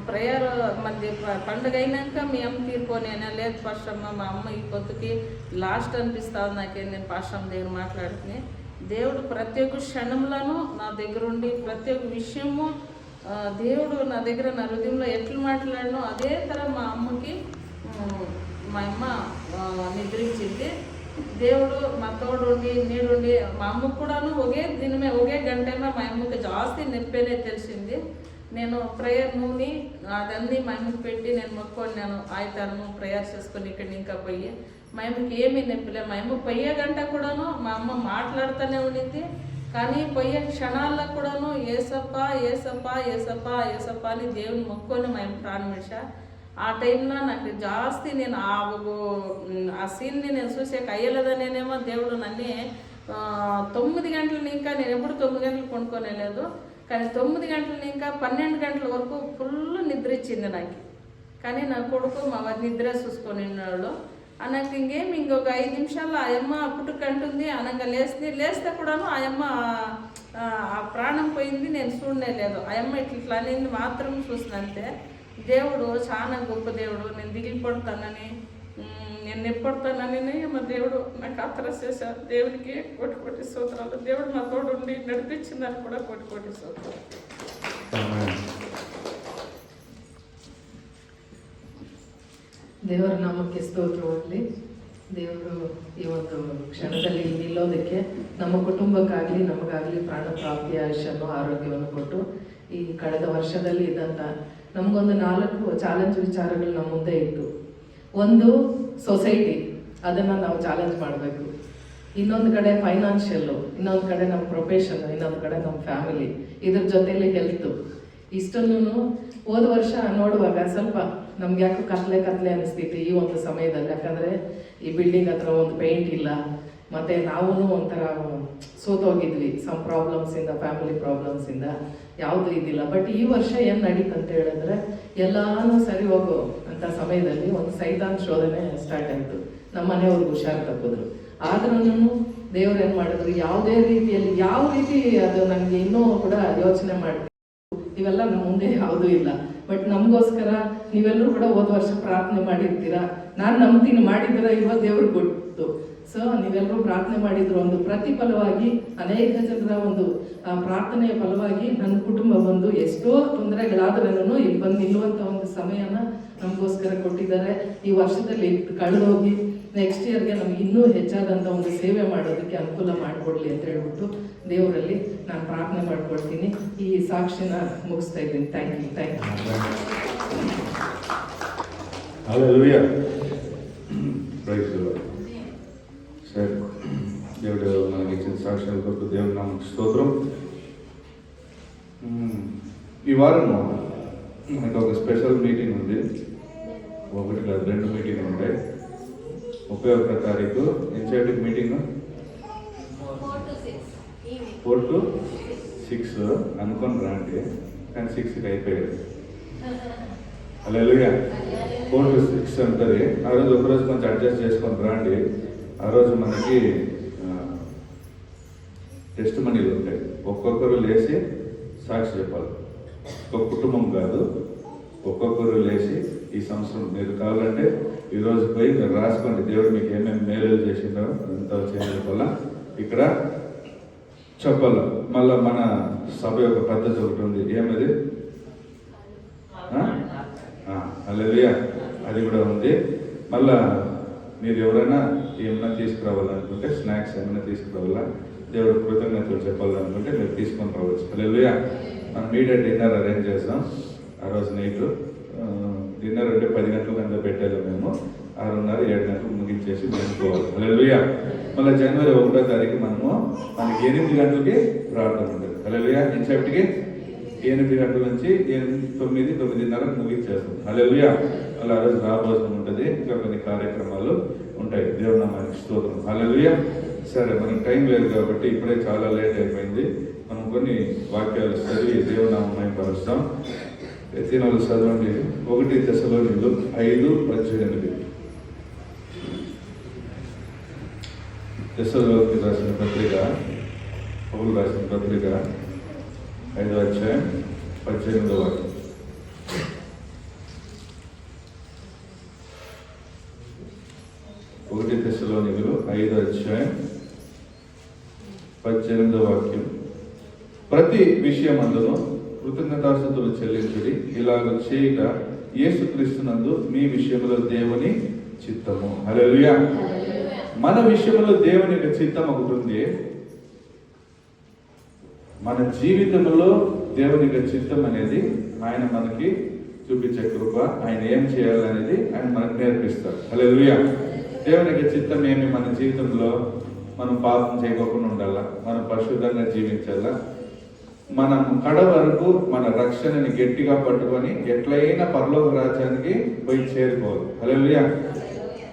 ప్రేయర్ మనది పండుగ అయినాక మీ అమ్మ తీరుకోనేనా, లేదు పాస్టర్ అమ్మ మా అమ్మ ఈ పొద్దుకి లాస్ట్ అనిపిస్తా ఉంది నాకేం, నేను పాస్టర్ అమ్మ దగ్గర మాట్లాడుతున్నా. దేవుడు ప్రతి ఒక్క క్షణంలోనూ నా దగ్గర ఉండి ప్రతి ఒక్క విషయము దేవుడు నా దగ్గర నా హృదయంలో ఎట్లు మాట్లాడినో అదే తర మా అమ్మకి మా అమ్మ నిద్రించింది. దేవుడు మా తోడుండి నీడుండి మా అమ్మకు కూడాను ఒకే దినమే ఒకే గంటమే మా అమ్మకి జాస్తి నొప్పేనే తెలిసింది. నేను ప్రేయర్ నూనె అదన్నీ మహిమకి పెట్టి నేను మొక్కున్నాను. ఆయుతాలను ప్రేయర్ చేసుకొని ఇక్కడిని ఇంకా పోయి మహిమకి ఏమీ నొప్పిలే. మహిమ పోయే గంట కూడాను మా అమ్మ మాట్లాడుతూనే ఉండింది. కానీ పోయే క్షణాల్లో కూడాను ఏసప్ప ఏసప్ప ఏసప్ప ఏసప్ప అని దేవుని మొక్కుకొని మేము ప్రారంభించా. ఆ టైంలో నాకు జాస్తి నేను ఆ సీన్ని నేను చూసే అయ్యలేదనేమో దేవుడు నన్ను 9 గంటలు ఇంకా నేను ఎప్పుడు 9 గంటలు కొనుక్కోలేదు. కానీ 9 గంటలు ఇంకా 12 గంటల వరకు ఫుల్ నిద్ర ఇచ్చింది నాకు. కానీ నా కొడుకు మా వారి నిద్ర చూసుకొని ఉన్నాడు. నాకు ఇంకొక 5 నిమిషాల్లో ఆ అమ్మ పుట్టుకంటుంది అనగా లేస్తే కూడాను ఆ అమ్మ ఆ ప్రాణం పోయింది. నేను చూడనే లేదు. ఆ అమ్మ ఇట్లా అనేది మాత్రం చూసినంతే. దేవుడు చాలా గొప్ప దేవుడు. నేను దిగిపడతానని నేను ఎప్పడతానని మా దేవుడు నాకు ఆత్ర చేశారు. దేవునికి కోటి కోటి స్తోత్రాలు. దేవుడు మా తోడు ఉండి నడిపించిందని కూడా కోటి కోటి స్తోత్రాలు. ದೇವರ ನಾಮಕ್ಕೆ ಸ್ತೋತ್ರವಾಗಲಿ. ದೇವರು ಈ ಒಂದು ಕ್ಷಣದಲ್ಲಿ ನಿಲ್ಲೋದಕ್ಕೆ ನಮ್ಮ ಕುಟುಂಬಕ್ಕಾಗಲಿ ನಮಗಾಗಲಿ ಪ್ರಾಣ ಪ್ರಾಪ್ತಿ ಆಯುಷ್ಯನ್ನು ಆರೋಗ್ಯವನ್ನು ಕೊಟ್ಟು ಈ ಕಳೆದ ವರ್ಷದಲ್ಲಿ ಇದ್ದಂಥ ನಮಗೊಂದು 4 ಚಾಲೆಂಜ್ ವಿಚಾರಗಳು ನಮ್ಮ ಮುಂದೆ ಇತ್ತು. ಒಂದು ಸೊಸೈಟಿ, ಅದನ್ನು ನಾವು ಚಾಲೆಂಜ್ ಮಾಡಬೇಕು. ಇನ್ನೊಂದು ಕಡೆ ಫೈನಾನ್ಷಿಯಲ್ಲು, ಇನ್ನೊಂದು ಕಡೆ ನಮ್ಮ ಪ್ರೊಫೆಷನ್, ಇನ್ನೊಂದು ಕಡೆ ನಮ್ಮ ಫ್ಯಾಮಿಲಿ, ಇದ್ರ ಜೊತೆಲಿ ಹೆಲ್ತು. ಇಷ್ಟನ್ನು ಹೋದ ವರ್ಷ ನೋಡುವಾಗ ಸ್ವಲ್ಪ ನಮ್ಗೆ ಯಾಕೋ ಕತ್ಲೆ ಅನಿಸ್ತಿತ್ತು ಈ ಒಂದು ಸಮಯದಲ್ಲಿ. ಯಾಕಂದರೆ ಈ ಬಿಲ್ಡಿಂಗ್ ಹತ್ರ ಒಂದು ಪೇಂಟ್ ಇಲ್ಲ, ಮತ್ತು ನಾವು ಒಂಥರ ಸೋತೋಗಿದ್ವಿ. ಸಮ್ ಪ್ರಾಬ್ಲಮ್ಸಿಂದ, ಫ್ಯಾಮಿಲಿ ಪ್ರಾಬ್ಲಮ್ಸಿಂದ ಯಾವುದೂ ಇದ್ದಿಲ್ಲ. ಬಟ್ ಈ ವರ್ಷ ಏನು ನಡೀತು ಅಂತ ಹೇಳಿದ್ರೆ ಎಲ್ಲಾನು ಸರಿ ಹೋಗೋ ಅಂಥ ಸಮಯದಲ್ಲಿ ಒಂದು ಸೈತಾನ್ ಶೋಧನೆ ಸ್ಟಾರ್ಟ್ ಆಯಿತು. ನಮ್ಮ ಮನೆಯವ್ರಿಗೆ ಹುಷಾರು ತಪ್ಪಿದ್ರು. ಆದ್ರೂ ದೇವ್ರು ಏನು ಮಾಡಿದ್ರು, ಯಾವುದೇ ರೀತಿಯಲ್ಲಿ ಯಾವ ರೀತಿ ಅದು ನನಗೆ ಇನ್ನೂ ಕೂಡ ಯೋಚನೆ ಮಾಡಿ ಇವೆಲ್ಲ ನಮ್ಮ ಮುಂದೆ ಯಾವುದೂ ಇಲ್ಲ. ಬಟ್ ನಮಗೋಸ್ಕರ ನೀವೆಲ್ಲರೂ ಕೂಡ ಹೋದ ವರ್ಷ ಪ್ರಾರ್ಥನೆ ಮಾಡಿರ್ತೀರಾ. ನಾನು ನಂಬ್ತೀನಿ ಮಾಡಿದ್ದೀರ ಇವತ್ತು ದೇವ್ರಿಗೆ ಗೊತ್ತು. ಸೊ ನೀವೆಲ್ಲರೂ ಪ್ರಾರ್ಥನೆ ಮಾಡಿದ್ರು. ಒಂದು ಪ್ರತಿಫಲವಾಗಿ ಅನೇಕ ಜನರ ಒಂದು ಪ್ರಾರ್ಥನೆಯ ಫಲವಾಗಿ ನನ್ನ ಕುಟುಂಬ ಬಂದು ಎಷ್ಟೋ ತೊಂದರೆಗಳಾದ್ರೂ ಇಲ್ಲಿ ಬಂದು ನಿಲ್ಲುವಂಥ ಒಂದು ಸಮಯನ ನಮಗೋಸ್ಕರ ಕೊಟ್ಟಿದ್ದಾರೆ. ಈ ವರ್ಷದಲ್ಲಿ ಕಳೆದೋಗಿ ನೆಕ್ಸ್ಟ್ ಇಯರ್ಗೆ ನಮ್ಗೆ ಇನ್ನೂ ಹೆಚ್ಚಾದಂಥ ಒಂದು ಸೇವೆ ಮಾಡೋದಕ್ಕೆ ಅನುಕೂಲ ಮಾಡಿಕೊಡ್ಲಿ ಅಂತ ಹೇಳ್ಬಿಟ್ಟು ದೇವರಲ್ಲಿ ನಾನು ಪ್ರಾರ್ಥನೆ ಮಾಡ್ಕೊಳ್ತೀನಿ. ಈ ಸಾಕ್ಷಿನ ಮುಗಿಸ್ತಾ ಇದ್ದೀನಿ. Thank you. Hallelujah. Praise the lord. సరే, దేవుడు మనకి ఇచ్చిన సాక్ష్యాల కొరకు దేవుని నామమునకు స్తోత్రం. ఈ వారం మనకు ఒక స్పెషల్ మీటింగ్ ఉంది. 1 కాదు 2 మీటింగ్లు ఉంటాయి. 31వ తారీఖు ఎన్సైటిక్ మీటింగ్ 4 to 6 అనుకొని రాండి. కానీ 6కి అయిపోయాడు. హల్లెలూయా. 4 to 6 ఉంటుంది. ఆ రోజు ఒకరోజు కొంచెం అడ్జస్ట్ చేసుకొని రాండి. ఆ రోజు మనకి టెస్ట్ మనీలు ఉంటాయి. ఒక్కొక్కరు లేచి సాక్షి చెప్పాలి. ఒక కుటుంబం కాదు, ఒక్కొక్కరు లేచి ఈ సంవత్సరం మీరు కావాలంటే ఈరోజు పోయి మీరు రాసుకోండి. దేవుడు మీకు ఏమేమి మేలు చేసిండో అంత చేయడం వల్ల ఇక్కడ చెప్పాలి. మళ్ళీ మన సభ యొక్క పద్ధతి ఒకటి ఉంది. ఏమది? హల్లెలూయా. అది కూడా ఉంది. మళ్ళా మీరు ఎవరైనా ఏమైనా తీసుకురావాలనుకుంటే, స్నాక్స్ ఏమైనా తీసుకురావాలా, దేవుడు కృతజ్ఞతలు చెప్పాలనుకుంటే మీరు తీసుకొని రావచ్చు. హల్లెలూయా. మనం మీడియా డిన్నర్ అరేంజ్ చేస్తాం. ఆ రోజు నైట్ డిన్నర్ అంటే 10 గంటలకు అంతా పెట్టాలి. మేము 6:30, 7 గంటలకు ముగించేసి వెళ్ళిపోవాలి. హల్లెలూయా. మళ్ళీ జనవరి 1వ తారీఖు మనకి 8 గంటలకి ప్రార్థన ఉంటుంది. హల్లెలూయా. ఇన్సెప్ట్కి 8 గంటల నుంచి 9:30 ముగించేస్తాం. హల్లెలూయా. అలా ఆ రోజు రాబోజనం ఉంటుంది. ఇంకా కొన్ని కార్యక్రమాలు ఉంటాయి. దేవుని నామానికి స్తోత్రం. హల్లెలూయా. సరే, మనకు టైం లేదు కాబట్టి ఇప్పుడే చాలా లేట్ అయిపోయింది. మనం కొన్ని వాక్యాలు చదివి దేవుని నామం పరుస్తాం. ఎత్తినాలు చదవండి. 1 తెస్సలోనికీయులు 5:18. తెస్సలోనికీయులకు రాసిన పత్రిక, పౌలు రాసిన పత్రిక 5వ అధ్యాయం 18వ వాక్యం. తెస్సలోనికీయులు 5వ అధ్యాయం 18వ వాక్యం. ప్రతి విషయమందును కృతజ్ఞతాస్తుతులు చెల్లించుడి. ఇలాగ చేయుట యేసుక్రీస్తునందు మీ విషయంలో దేవుని చిత్తము. హల్లెలూయా. మన విషయంలో దేవుని చిత్తం ఒకటి ఉంది. మన జీవితంలో దేవుని యొక్క చిత్తం అనేది ఆయన మనకి చూపించే కృప, ఆయన ఏం చేయాలనేది ఆయన మనకు నేర్పిస్తారు. హల్లెలూయా. దేవుని యొక్క చిత్తం ఏమి? మన జీవితంలో మనం పాపం చేయకోకుండా ఉండాలా, మనం పరిశుద్ధంగా జీవించాలా, మనం కడ వరకు మన రక్షణని గట్టిగా పట్టుకొని ఎట్లయినా పరలోక రాజ్యానికి పోయి చేరుకోవాలి. హల్లెలూయా.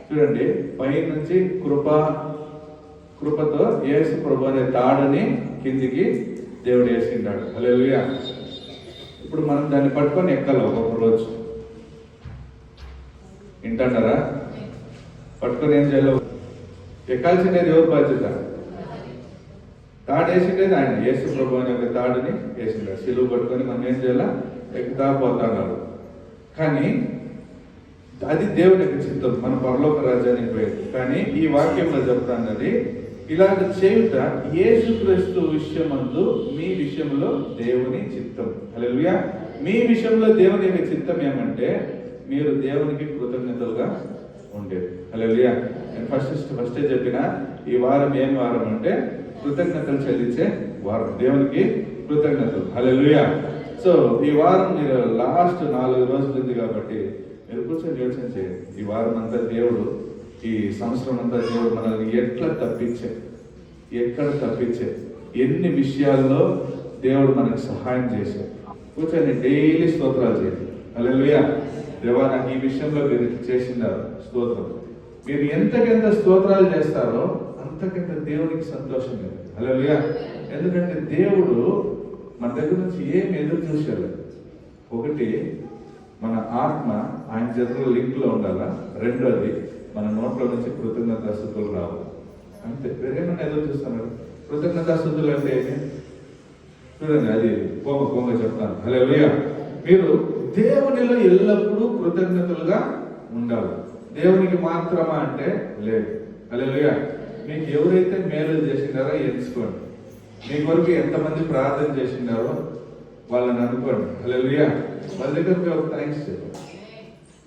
చూడండి, పై నుంచి కృపతో యేసు ప్రభు అనే తాడుని కిందికి దేవుడు వేసిండాడు. హల్లెలూయా. ఇప్పుడు మనం దాన్ని పట్టుకొని ఎక్కాలి ఒక్కొక్క రోజు. వింటారా? పట్టుకొని ఏం చేయాలి? ఎక్కాల్సిండేది ఎవరు బాధ్యత? తాడు వేసిండేది ఆయన, యేసు ప్రభు అనే ఒక తాడుని వేసిండాడు. సిలువ పట్టుకొని మనం ఏం చేయాలా? ఎక్కుతా పోతాడు. కానీ అది దేవుని యొక్క చిత్తం, మన పరలోక రాజ్యానికి పోయేది. కానీ ఈ వాక్యంలో చెప్తాన్నది, ఇలాగ చేయుట యేసుక్రీస్తు విషయమందు మీ విషయంలో దేవుని చిత్తం. హల్లెలూయా. మీ విషయంలో దేవుని యొక్క చిత్తం ఏమంటే మీరు దేవునికి కృతజ్ఞతలుగా ఉండేది. హల్లెలూయా. నేను ఫస్టే చెప్పిన, ఈ వారం ఏం వారం అంటే కృతజ్ఞతలు చెల్లించే వారం, దేవునికి కృతజ్ఞతలు. హల్లెలూయా. సో ఈ వారం మీరు లాస్ట్ 4 రోజులు ఉంది కాబట్టి మీరు కూర్చొని యోచన చేయండి. ఈ వారం అంతా దేవుడు, ఈ సంవత్సరం అంతా దేవుడు మనల్ని ఎట్లా తప్పించే, ఎక్కడ తప్పించే, ఎన్ని విషయాల్లో దేవుడు మనకు సహాయం చేశాడు. కూర్చొని డైలీ స్తోత్రాలు చేయండి. హల్లెలూయా. దేవా, నాకు ఈ విషయంలో మీరు చేసినారు, స్తోత్రం. మీరు ఎంతకెంత స్తోత్రాలు చేస్తారో అంతకంత దేవునికి సంతోషం లేదు. హల్లెలూయా. ఎందుకంటే దేవుడు మన దగ్గర నుంచి ఏం ఎదురు చూశారు? ఒకటి, మన ఆత్మ ఆయన చేతుల్లో లింక్లో ఉండాలా. రెండోది, మన నోట్లో నుంచి కృతజ్ఞతాస్తుతులు రావు. అంతే, వేరేమన్నా ఎదురు చూస్తున్నారు. కృతజ్ఞతాస్తుతులు అంటే ఏమి? చూడండి, అది పోంగ చెప్తాను. హల్లెలూయా. మీరు దేవునిలో ఎల్లప్పుడూ కృతజ్ఞతలుగా ఉండాలి. దేవునికి మాత్రమా అంటే లేదు. హల్లెలూయా. మీకు ఎవరైతే మేలు చేసినారో ఎంచుకోండి. మీ కొరకు ఎంతమంది ప్రార్థన చేసినారో వాళ్ళని అనుకోండి. హల్లెలూయా. వాళ్ళ దగ్గర ఒక థ్యాంక్స్ చెప్పండి.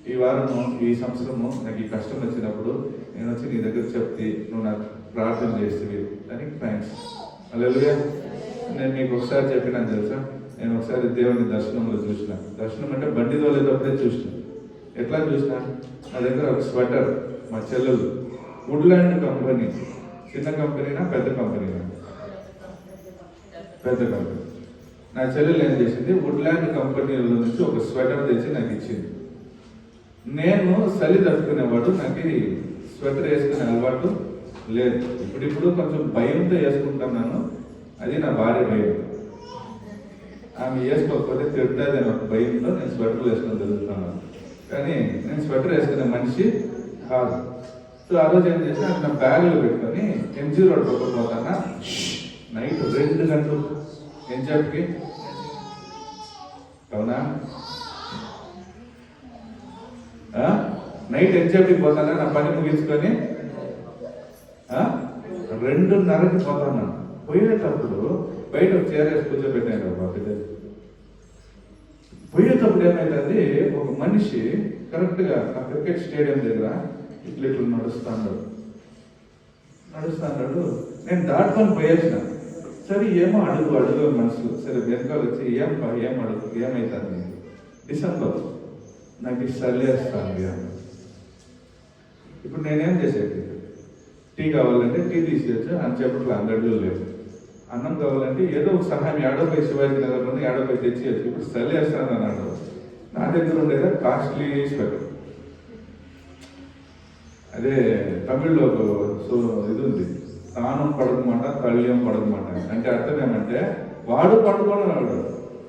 ఈ వారము, ఈ సంవత్సరము నాకు ఈ కష్టం వచ్చినప్పుడు నేను వచ్చి నీ దగ్గర చెప్తే నువ్వు నాకు ప్రార్థన చేస్తే దానికి థ్యాంక్స్. హల్లెలూయా. నేను మీకు ఒకసారి చెప్పినాను తెలుసా, నేను ఒకసారి దేవుని దర్శనంలో చూసిన. దర్శనం అంటే బండి తోలేటప్పుడే చూసిన. ఎట్లా చూసిన? నా దగ్గర ఒక స్వెటర్, మా చెల్లెలు, వుడ్లాండ్ కంపెనీ. చిన్న కంపెనీనా పెద్ద కంపెనీనా? పెద్ద కంపెనీ. నా చెల్లెలు ఏం చేసింది, వుడ్లాండ్ కంపెనీలో నుంచి ఒక స్వెటర్ తెచ్చి నాకు ఇచ్చింది. నేను చలి తట్టుకునేవాడు, నాకు స్వెటర్ వేసుకునే అలవాటు లేదు. ఇప్పుడు కొంచెం భయంతో వేసుకుంటున్నాను. అది నా భార్య భయం. ఆమె వేసుకోకపోతే తిడుతుంది అని ఒక భయంతో నేను స్వెటర్లు వేసుకొని తిరుగుతున్నాను. కానీ నేను స్వెటర్ వేసుకునే మనిషి కాదు. సో ఆ రోజు ఏం చేసి నా బ్యాగ్లో పెట్టుకొని ఎంజీ రోడ్ పోతానా, నైట్ 2 గంటలు ఎంజాబ్కి. అవునా? నైట్ ఎంజాబ్కి పోతానా, నా పని ముగించుకొని 2:30కి పోతాను. పోయేటప్పుడు బయట ఒక చీర వేసి కూర్చోబెట్టాను బాబు. పోయేటప్పుడు ఏమైతుంది, ఒక మనిషి కరెక్ట్గా ఆ క్రికెట్ స్టేడియం దగ్గర ఇట్లా నడుస్తాడు. నేను దాటుకొని పోయేసిన. సరే ఏమో అడుగు మనసులో. సరే వెనకాల వచ్చి ఏం అడుగు, ఏమవుతుంది? డిసెంబర్ నాకు చల్లేస్తాను. ఇప్పుడు నేనేం చేసేది? టీ కావాలంటే టీ తీసేయచ్చు. అంచేపట్లో అంగడిలో లేవు. అన్నం కావాలంటే ఏదో ఒక సహాయం 50 శివాజీ నగర్ నుండి 50 తెచ్చేయచ్చు. ఇప్పుడు చల్లేస్తాను అన్నాడు. నా దగ్గర ఉండేదా కాస్ట్లీ స్వెటర్. అదే తమిళ్లో ఇది ఉంది, తానం పడకమాట తల్యం పడకమాట. అంటే అర్థం ఏమంటే వాడు పడుకోవడం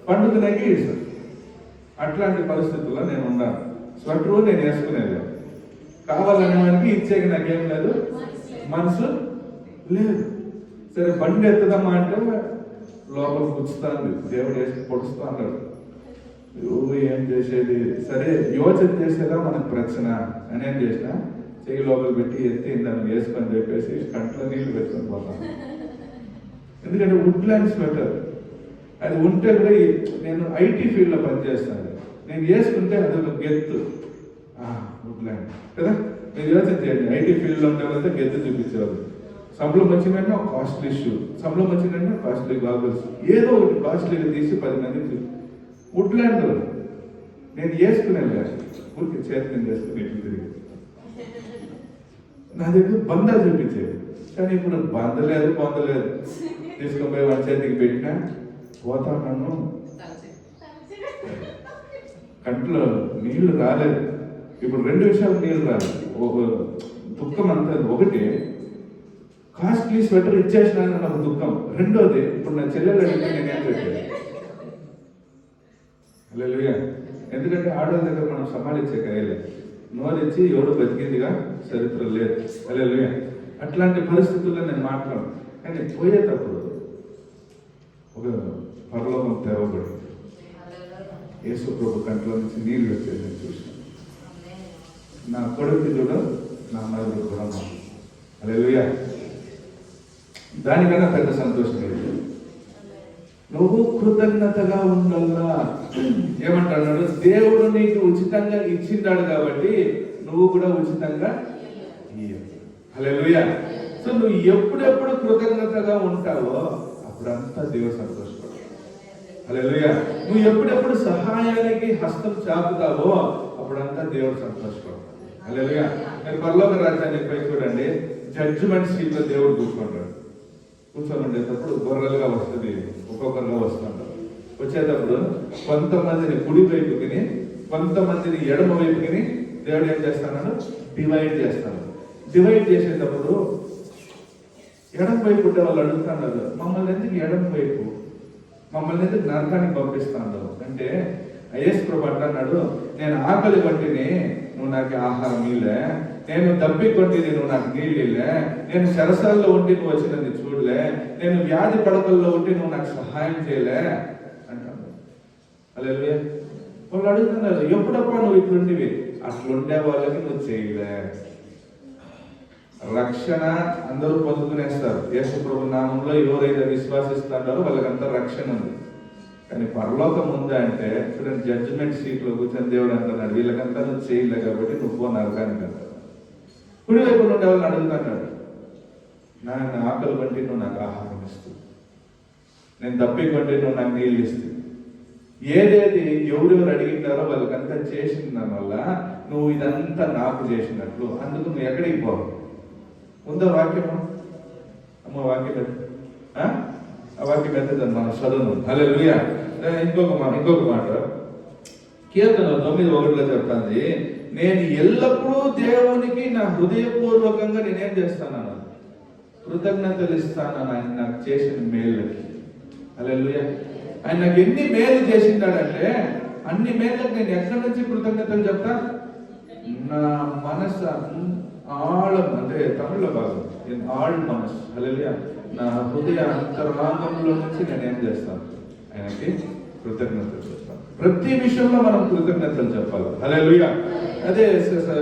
పండుగనకి ఇస్తాడు. అట్లాంటి పరిస్థితుల్లో నేను ఉన్నాను. స్వెటరు నేను వేసుకునేది కావాలనే వానికి ఇచ్చేకి నాకేం లేదు, మనసు లేదు. సరే బండి ఎత్తదమ్మా అంటే లోపల కూర్చుతాను, దేవుడు వేసి పొడుస్తా అన్నాడు. ఏం చేసేది? సరే యోచన చేసేదా మనకు ప్రశ్న అని ఏం చేసిన, చెయ్యి లోపల పెట్టి ఎత్తి దాన్ని వేసుకొని చెప్పేసి కంట్లో నీళ్లు పెట్టుకొని పోతాను. ఎందుకంటే వుడ్లాండ్ స్వెటర్ అది ఉంటే కూడా, నేను ఐటీ ఫీల్డ్లో పనిచేస్తాను. నేను వేసుకుంటే అది ఒక గెత్తు. వుడ్లాండ్ కదా, మీరు యోచన చేయండి. ఐటీ ఫీల్డ్లో ఉండే వాళ్ళతో గెత్తు చూపించేవాళ్ళు. సంబలం వచ్చిందంటే ఒక కాస్ట్లీ షూ, సంబలం వచ్చిందంటే కాస్ట్లీ గాగుల్స్, ఏదో ఒకటి కాస్ట్లీగా తీసి 10 మందికి వుడ్లాండ్ నేను వేసుకునేది కాదు, ఊరికి చేతి వేసుకుని ఎట్లు తిరిగి నా దగ్గర బందా చూపించేది. కానీ ఇప్పుడు బందలేదు తీసుకుపోయి వాడి చేతికి పెట్టినా పోతా నన్ను కంట్లో నీళ్లు రాలేదు. ఇప్పుడు 2 విషయాలు నీళ్లు రాలేదు. ఒక దుఃఖం అంతా ఒకటి కాస్ట్లీ స్వెటర్ ఇచ్చేసినాను నాకు దుఃఖం, రెండోది ఇప్పుడు నా చెల్లెలు అడిగితే నేనేం చెప్పాను. హల్లెలూయా. ఎందుకంటే ఆడవాళ్ళ దగ్గర మనం సమాలించే కయ్యలే, నోరిచ్చి ఎవడు బతికిందిగా చరిత్ర లేదు. హల్లెలూయా. అట్లాంటి పరిస్థితుల్లో నేను మాట్లాడు, కానీ పోయేటప్పుడు ఒక పరలోకం తెరవబడి యేసు ప్రభు కంట్లో నుంచి నీళ్ళు వచ్చేది నేను చూసాను. నా కొడుకు చూడ నా మరుగు బ్రహ్మ. హల్లెలూయా. దానికన్నా పెద్ద సంతోషం లేదు. నువ్వు కృతజ్ఞతగా ఉండాలా. ఏమంటున్నాడు? దేవుడు నీకు ఉచితంగా ఇచ్చిండాడు కాబట్టి నువ్వు కూడా ఉచితంగా ఇయ్యాలి. హల్లెలూయా. సో నువ్వు ఎప్పుడెప్పుడు కృతజ్ఞతగా ఉంటావో అప్పుడంతా దేవుడు సంతోషపడతాడు. హల్లెలూయా. నువ్వు ఎప్పుడెప్పుడు సహాయానికి హస్తం చాపుతావో అప్పుడంతా దేవుడు సంతోషపడతాడు. హల్లెలూయా. మీరు పరలోక రాజ్యానికి పై చూడండి, జడ్జిమెంట్ సీట్ లో దేవుడు కూర్చుంటాడు. కూర్చొని ఉండేటప్పుడు గొర్రెలుగా వస్తుంది, ఒక్కొక్కరుగా వస్తుంటారు. వచ్చేటప్పుడు కొంతమందిని కుడి వైపుకిని కొంతమందిని ఎడమ వైపుకిని దేవుడు ఏం చేస్తాడు? డివైడ్ చేస్తాడు. డివైడ్ చేసేటప్పుడు ఎడమ వైపు ఉంటే వాళ్ళు అడుగుతున్నారు, మమ్మల్ని ఎందుకు ఎడమ వైపు, మమ్మల్ని ఎందుకు నరకానికి పంపిస్తాడు అంటే, యేసు ప్రభు అంటున్నాడు, నేను ఆకలి కొట్టిని నువ్వు నాకు ఆహారం ఇల్లే, నేను దప్పి కొట్టిని నువ్వు నాకు నీళ్ళు ఇల్లే, నేను చెరసాల్లో ఉండి నువ్వు వచ్చి నన్ను చూడలే, నేను వ్యాధి పడకల్లో ఉండి నువ్వు నాకు సహాయం చేయలే అంటాడు. హల్లెలూయా. వాళ్ళు అడుగుతున్నారు, ఎప్పుడప్పుడు నువ్వు ఇట్లుండివి, అట్లుండే వాళ్ళకి నువ్వు చేయలే. రక్షణ అందరూ పొందుకునేస్తారు. యేసు ప్రభు నామంలో ఎవరైతే విశ్వాసిస్తారో వాళ్ళకంతా రక్షణ ఉంది. కానీ పరలోకం ఉందా అంటే చూడండి, జడ్జిమెంట్ సీట్లో కూర్చొని దేవుడు అంటున్నాడు, వీళ్ళకంతా నువ్వు చేయలే కాబట్టి నువ్వు పో నరకానికి అంటాడు. కుడివైపు నుండి వాళ్ళని అడుగుతున్నాడు, నా ఆకలి బట్టి నువ్వు నాకు ఆహారం ఇస్తుంది, నేను తప్పి కొట్టి నువ్వు నాకు నీళ్ళు ఇస్తుంది. ఏదేది ఎవరెవరు అడిగింటారో వాళ్ళకంతా చేసిన దానివల్ల నువ్వు ఇదంతా నాకు చేసినట్లు. అందుకు నువ్వు ఎక్కడికి పోవు. ఉందా వాక్యము? అమ్మ వాక్యం ఆ వాక్యం ఎత్తదని మనం చదువు. హల్లెలూయా. ఇంకొక మాట కీర్తన 9:1 చెప్తాంది, నేను ఎల్లప్పుడూ దేవునికి నా హృదయపూర్వకంగా నేనేం చేస్తాను? కృతజ్ఞతలు ఇస్తాను ఆయన నాకు చేసిన మేళ్ళకి. హల్లెలూయా. ఆయన నాకు ఎన్ని మేలు చేసిండాడంటే అన్ని మేళ్ళకి నేను ఎక్కడి నుంచి కృతజ్ఞతలు చెప్తా? నా మనసు ఆళం, అంటే తమిళ భాగం ఆళ్ మనసు. హల్లెలూయా. నా హృదయ అంతరాంగంలో నుంచి నేనేం చేస్తాను? ఆయనకి కృతజ్ఞతలు చెప్తాను. ప్రతి విషయంలో మనం కృతజ్ఞతలు చెప్పాలి. హల్లెలూయా. అదే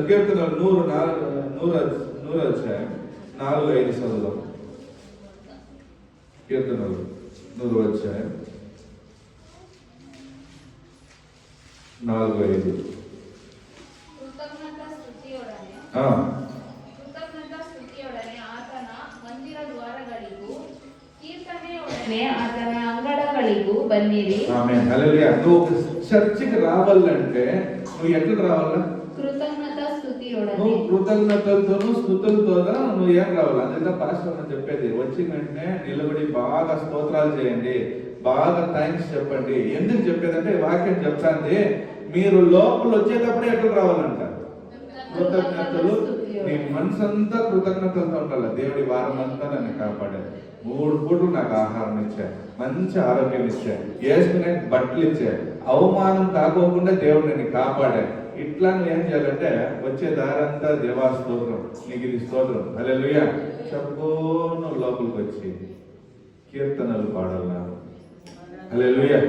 కీర్తన 100 చదువుదాం. కీర్తనలు 100 4:5. ఆమేన్. హల్లెలూయా. నువ్వు చర్చికి రావాలంటే నువ్వు ఎక్కడ రావాలా? నువ్వు కృతజ్ఞతలతోనూ స్తుతులతోనూ నువ్వు ఏం రావాలి? అందుకే పాస్టర్ అని చెప్పేది, వచ్చి వెంటనే నిలబడి బాగా స్తోత్రాలు చేయండి, బాగా థ్యాంక్స్ చెప్పండి. ఎందుకు చెప్పేదంటే వాక్యం చెప్తాంది, మీరు లోపల వచ్చేటప్పుడే ఎక్కడ రావాలంట? కృతజ్ఞతలు. నీ మనసంతా కృతజ్ఞతలతో ఉండాలి. దేవుడి వారం అంతా నన్ను కాపాడాడు, 3 పూటలు నాకు ఆహారం ఇచ్చాడు, మంచి ఆరోగ్యం ఇచ్చాడు, వేసుకునే బట్టలు ఇచ్చాడు, అవమానం కాకోకుండా దేవుడు నన్ను కాపాడాడు. ఇట్లా నువ్వు ఏం చేయాలంటే వచ్చే దారంతా దేవా స్తోత్రం, నీకు ఇది స్తోత్రం. హల్లెలూయా. చెప్పుకోను లోపలికి వచ్చి కీర్తనలు పాడాలి. హల్లెలూయా.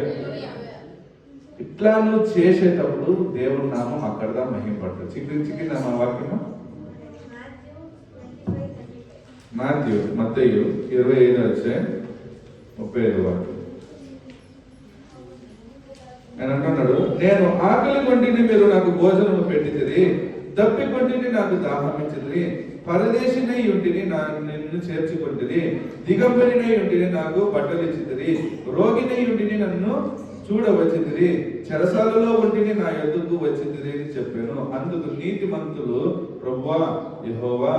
ఇట్లా నువ్వు చేసేటప్పుడు దేవుడి నామం అక్కడదా మహిమపడతాడు. చిక్కి నామ వాక్యము మత్తయి 25:35 ఆయన అంటున్నాడు, నేను ఆకలి కొంటిని మీరు నాకు భోజనము పెట్టింది, దప్పి కొంటిని నాకు దాహం ఇచ్చింది, పరదేశినై ఉంటిని నిన్ను చేర్చుకుంటుంది, దిగంబరినై ఉంటిని నాకు బట్టలు ఇచ్చితిరి, రోగినై ఉంటిని నన్ను చూడవచ్చితిరి, చెరసాలలో ఉంటిని నా యొద్దకు వచ్చితిరి అని చెప్పాను. అందుకు నీతిమంతులు, ప్రభువా యెహోవా,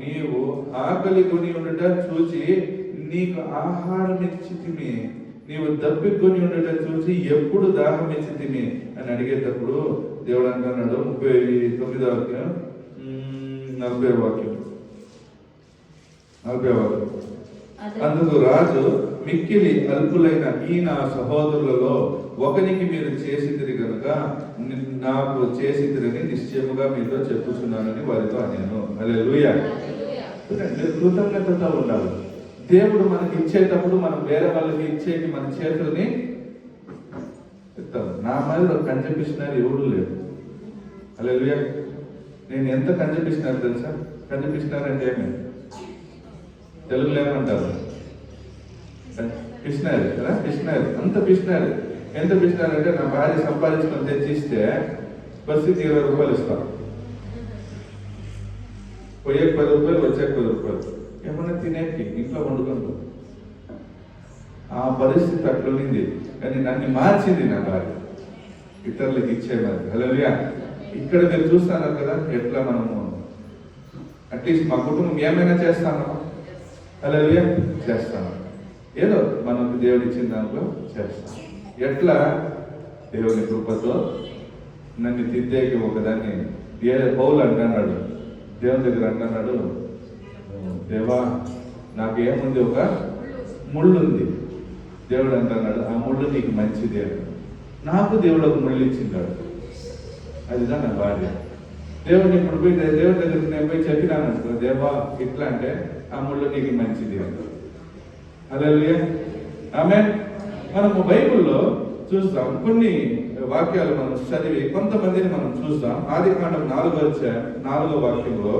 నీవు ఆకలి కొని ఉండుట చూచి నీకు ఆహారం ఇచ్చితిమి, నీవు దప్పికొని ఉండుట చూసి ఎప్పుడు దాహం ఇచ్చితిమి అని అడిగేటప్పుడు దేవుడు అంటున్నాడు 39వ వాక్యం 40వ వాక్యం. అందుకు రాజు, మిక్కిలి అల్పులైన ఈ నా సహోదరులలో ఒకనికి మీరు చేసిదిరి కనుక నాకు చేసిదిరని నిశ్చయముగా మీతో చెప్పుచున్నానని వారితో అన్నాను. హల్లెలూయా. కృతజ్ఞతతో ఉండాలి. దేవుడు మనకి ఇచ్చేటప్పుడు మనం వేరే వాళ్ళకి ఇచ్చేటి మన చేతుల్ని ఇస్తాం. నా మీద కంజపిస్తున్నారు ఎవడు లేదు. హల్లెలూయా. నేను ఎంత కంజపిస్తున్నారు తెలుసా? కంజపిస్తున్నారంటే ఏమి తెలుగులో ఏమంటారు? పిసినారు కదా, పిసినారు, అంత పిసినారు. ఎంత పిసినారు అంటే నా భార్య సంపాదించుకొని తెచ్చిస్తే బస్సుకి 20 రూపాయలు ఇస్తాం, పోయేకి 10 రూపాయలు, వచ్చాక 10 రూపాయలు, ఏమన్నా తినేకి ఇంట్లో వండుకుంటాం. ఆ పరిస్థితి అట్లుంది. కానీ నన్ను మార్చింది నా భార్య, ఇతరులకు ఇచ్చే మరి. హల్లెలూయా. ఇక్కడ మీరు చూస్తున్నారు కదా ఎట్లా మనము అట్లీస్ట్ మా కుటుంబం ఏమైనా చేస్తామా? హల్లెలూయా, చేస్తాము. ఏదో మనకు దేవుడు ఇచ్చిన దాంట్లో చేస్తాం. ఎట్లా? దేవుని కృపతో నన్ను తిద్దేకి ఒకదాన్ని పౌలు అంటున్నాడు, దేవుని దగ్గర అంటున్నాడు, దేవా నాకు ఏముంది, ఒక ముళ్ళు ఉంది. దేవుడు అంటున్నాడు, ఆ ముళ్ళు నీకు మంచిది అని. నాకు దేవుడు ఒక ముళ్ళు ఇచ్చిందాడు. అదిదా నా భార్య. దేవుడిని ఇప్పుడు పోయి దేవుడి దగ్గరికి నేను పోయి చెప్పినాను అనుకో, దేవా ఇట్లా అంటే ఆ ముళ్ళు నీకు మంచిది అంటారు. హల్లెలూయా. ఆమేన్. మనము బైబిల్లో చూస్తాం కొన్ని వాక్యాలు మనం చదివి కొంతమందిని మనం చూస్తాం. ఆదికాండం 4వ వాక్యంలో,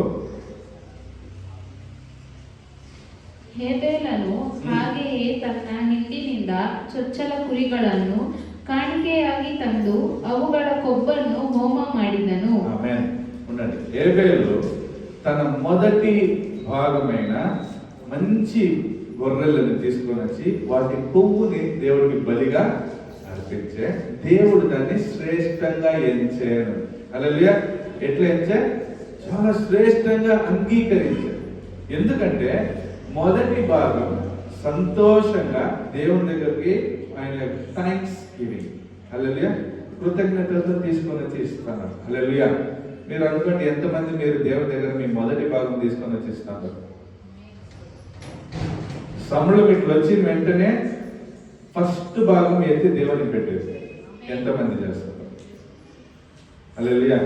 ಹೇಬೇಲನು ಹಾಗೆಯೇ ತನ್ನ ಹಿಂಡಿನಿಂದ ಚೊಚ್ಚಲ ಕುರಿಗಳನ್ನು ಕಾಣಿಕೆಯಾಗಿ ತಂದು ಅವುಗಳ ಕೊಬ್ಬನ್ನು ಹೋಮ ಮಾಡಿದನು. ఆమేన్. ఉండండి. హేబేలు తన మొదటి భాగమైన మంచి గొర్రెలను తీసుకొని వచ్చి వాటి కొవ్వుని దేవుడికి బలిగా అర్పించే, దేవుడు దాన్ని శ్రేష్టంగా ఎంచాను. హల్లెలూయా. ఎట్లా ఎంచా? చాలా శ్రేష్టంగా అంగీకరించారు. ఎందుకంటే మొదటి భాగం సంతోషంగా దేవుని దగ్గరికి ఆయన థ్యాంక్స్ గివింగ్, హల్లెలూయా, కృతజ్ఞతలతో తీసుకొని వచ్చి ఇస్తున్నారు. హల్లెలూయా. మీరు అనుకోండి ఎంతమంది మీరు దేవుని దగ్గర మీ మొదటి భాగం తీసుకొని వచ్చి ఇస్తున్నారు? సంబళం ఇట్లా వచ్చిన వెంటనే ఫస్ట్ భాగం ఎత్తి దేవుడికి పెట్టేది ఎంతమంది చేస్తారు? హల్లెలూయా.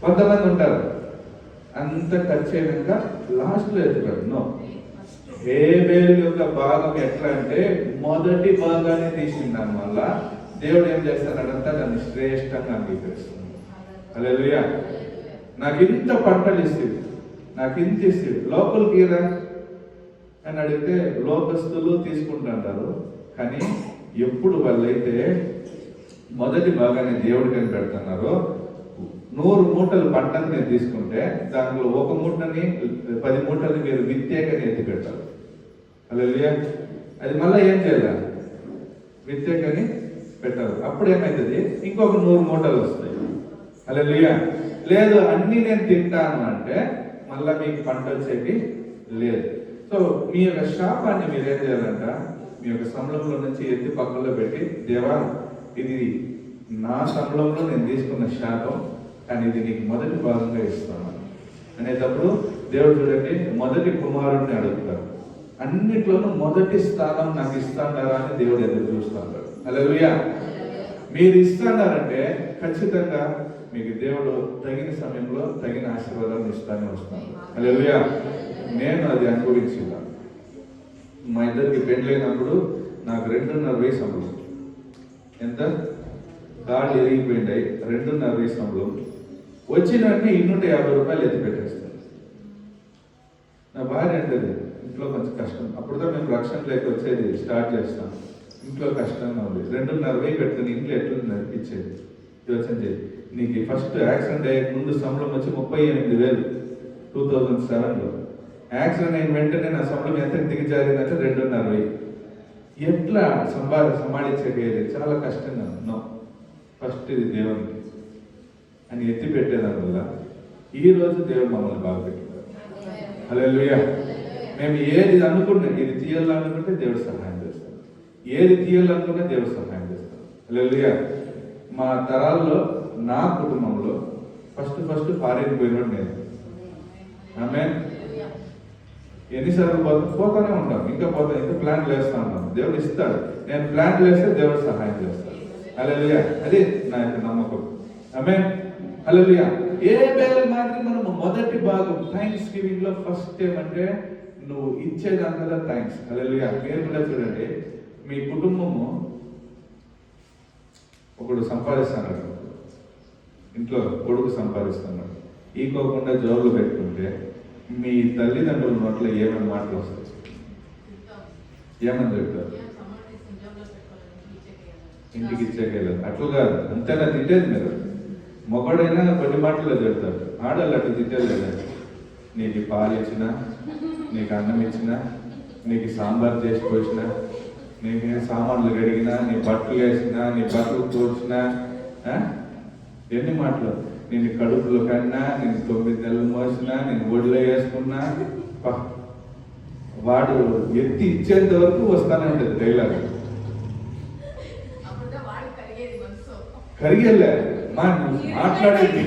కొంతమంది ఉంటారు అంత ఖర్చు అయినాక లాస్ట్ లో ఎత్తుతారు. నో, హేబేలు యొక్క భాగం ఎట్లా అంటే మొదటి భాగాన్ని తీసిన దాని వల్ల దేవుడు ఏం చేస్తాడంతా దాన్ని శ్రేష్టంగా అంగీకరిస్తున్నాడు. హల్లెలూయా. నాకు ఇంత పంటలు ఇస్తుంది, నాకు ఇంత ఇస్తుంది, లోపలికి రా అని అడిగితే లోకస్తులు తీసుకుంటుంటారు. కానీ ఎప్పుడు వాళ్ళైతే మొదటి భాగాన్ని దేవుడికి అని పెడుతున్నారో, 100 మూటలు పంటను నేను తీసుకుంటే దాంట్లో 1 మూటని 10 మూటల్ని మీరు విత్తేకని ఎత్తి పెట్టాలి. హల్లెలూయా. అది మళ్ళీ ఏం చేయాలి? విత్తేకని పెట్టాలి. అప్పుడు ఏమవుతుంది? ఇంకొక 100 మూటలు వస్తాయి. హల్లెలూయా. లేదు అన్ని నేను తింటాను అంటే మళ్ళీ మీకు పంట వచ్చేది లేదు. సో మీ యొక్క శాపాన్ని మీరు ఏం చేయాలంట? మీ యొక్క సంబళంలో నుంచి ఎత్తి పక్కలో పెట్టి, దేవా ఇది నా సంబళంలో నేను తీసుకున్న శాపం, కానీ ఇది నీకు మొదటి భాగంగా ఇస్తాను అనేటప్పుడు దేవుడు చూడండి మొదటి కుమారుడిని అడుగుతారు. అన్నిట్లోనూ మొదటి స్థానం నాకు ఇస్తాడారా అని దేవుడు ఎదురు చూస్తాడు. హల్లెలూయా. మీరు ఇస్తాడారంటే ఖచ్చితంగా మీకు దేవుడు తగిన సమయంలో తగిన ఆశీర్వాదాన్ని ఇస్తానే వస్తాను. హల్లెలూయా. నేను అది అనుభవించిన. మా ఇద్దరికి పెళ్ళైనప్పుడు నాకు 2.5 సంబళం. ఎంత? కాళ్ళు ఎరిగిపోయింటాయి. 2.5 సంబళం వచ్చిన వెంటనే 250 రూపాయలు ఎత్తి పెట్టేస్తాను. నా భార్య అంటది ఇంట్లో కొంచెం కష్టం, అప్పుడుదా మేము రక్షణ లేక వచ్చేది స్టార్ట్ చేస్తాం, ఇంట్లో కష్టంగా ఉంది, 2.5 పెట్టుకుని ఇంట్లో ఎట్లా నడిపించేది. యోచన చేయి. నీకు ఫస్ట్ యాక్సిడెంట్ అయ్యే ముందు సంబళం వచ్చి 38,000, 2007లో. యాక్సిడెంట్ అయిన వెంటనే నా సంబళం ఎంత దిగజారిందంటే 2.5. ఎట్లా సంభాళించగలిగేది చాలా కష్టంగా. నో, ఫస్ట్ ఇది దేవునికి అని ఎత్తి పెట్టేదానివల్ల ఈరోజు దేవుడు మమ్మల్ని బాగా పెట్టారు. హల్లెలూయా. మేము ఏది అనుకున్నా, ఇది తీయాలనుకుంటే దేవుడు సహాయం చేస్తాడు, ఏది తీయాలనుకున్నా దేవుడు సహాయం చేస్తాడు. హల్లెలూయా. మా తరాల్లో నా కుటుంబంలో ఫస్ట్ ఫారిన్ పోయినాడు నేను. ఆమేన్. ఎన్నిసార్లు పోతానే ఉంటాం, ఇంకా ప్లాన్లు వేస్తా ఉన్నాం. దేవుడు ఇస్తాడు. నేను ప్లాన్లు వేస్తే దేవుడు సహాయం చేస్తాడు. హల్లెలూయా. అది నా యొక్క నమ్మకం. ఆమేన్. హల్లెలూయా. ఏ బేల్ మాత్రం మనం మొదటి భాగం థ్యాంక్స్ గివింగ్ లో ఫస్ట్ ఏమంటే నువ్వు ఇచ్చేదాని కదా థ్యాంక్స్. హల్లెలూయా. మీరు కూడా చూడండి, మీ కుటుంబము ఒకడు సంపాదిస్తున్నాడు, ఇంట్లో కొడుకు సంపాదిస్తున్నాడు, ఈకోకుండా జోబులు పెట్టుకుంటే మీ తల్లిదండ్రుల నోట్లో ఏమేమి మాటలు వస్తాయి? ఏమని చెప్తారు? ఇంటికి ఇచ్చేయలేదు. అట్లా కాదు, అంతేనా తిట్టేది మీరు? మొగడైనా కొన్ని మాటల్లో చెప్తారు, ఆడళ్ళు అట్లా తిట్టేది. నీకు పాలు ఇచ్చినా, నీకు అన్నం ఇచ్చినా, నీకు సాంబార్ చేసి పోసినా, నీకు సామాన్లు కడిగినా, నీ బట్టలు వేసినా, నీ బట్టలు తోచినా, ఎన్ని మాటలు. నేను కడుపులో కన్నా, నేను 9 నెలలు మోసినా, నేను ఒడిలో వేసుకున్నా, వాడు ఎత్తి ఇచ్చేంత వరకు వస్తానే ఉంటుంది డైలాగ్. కరిగేలే మాట్లాడేది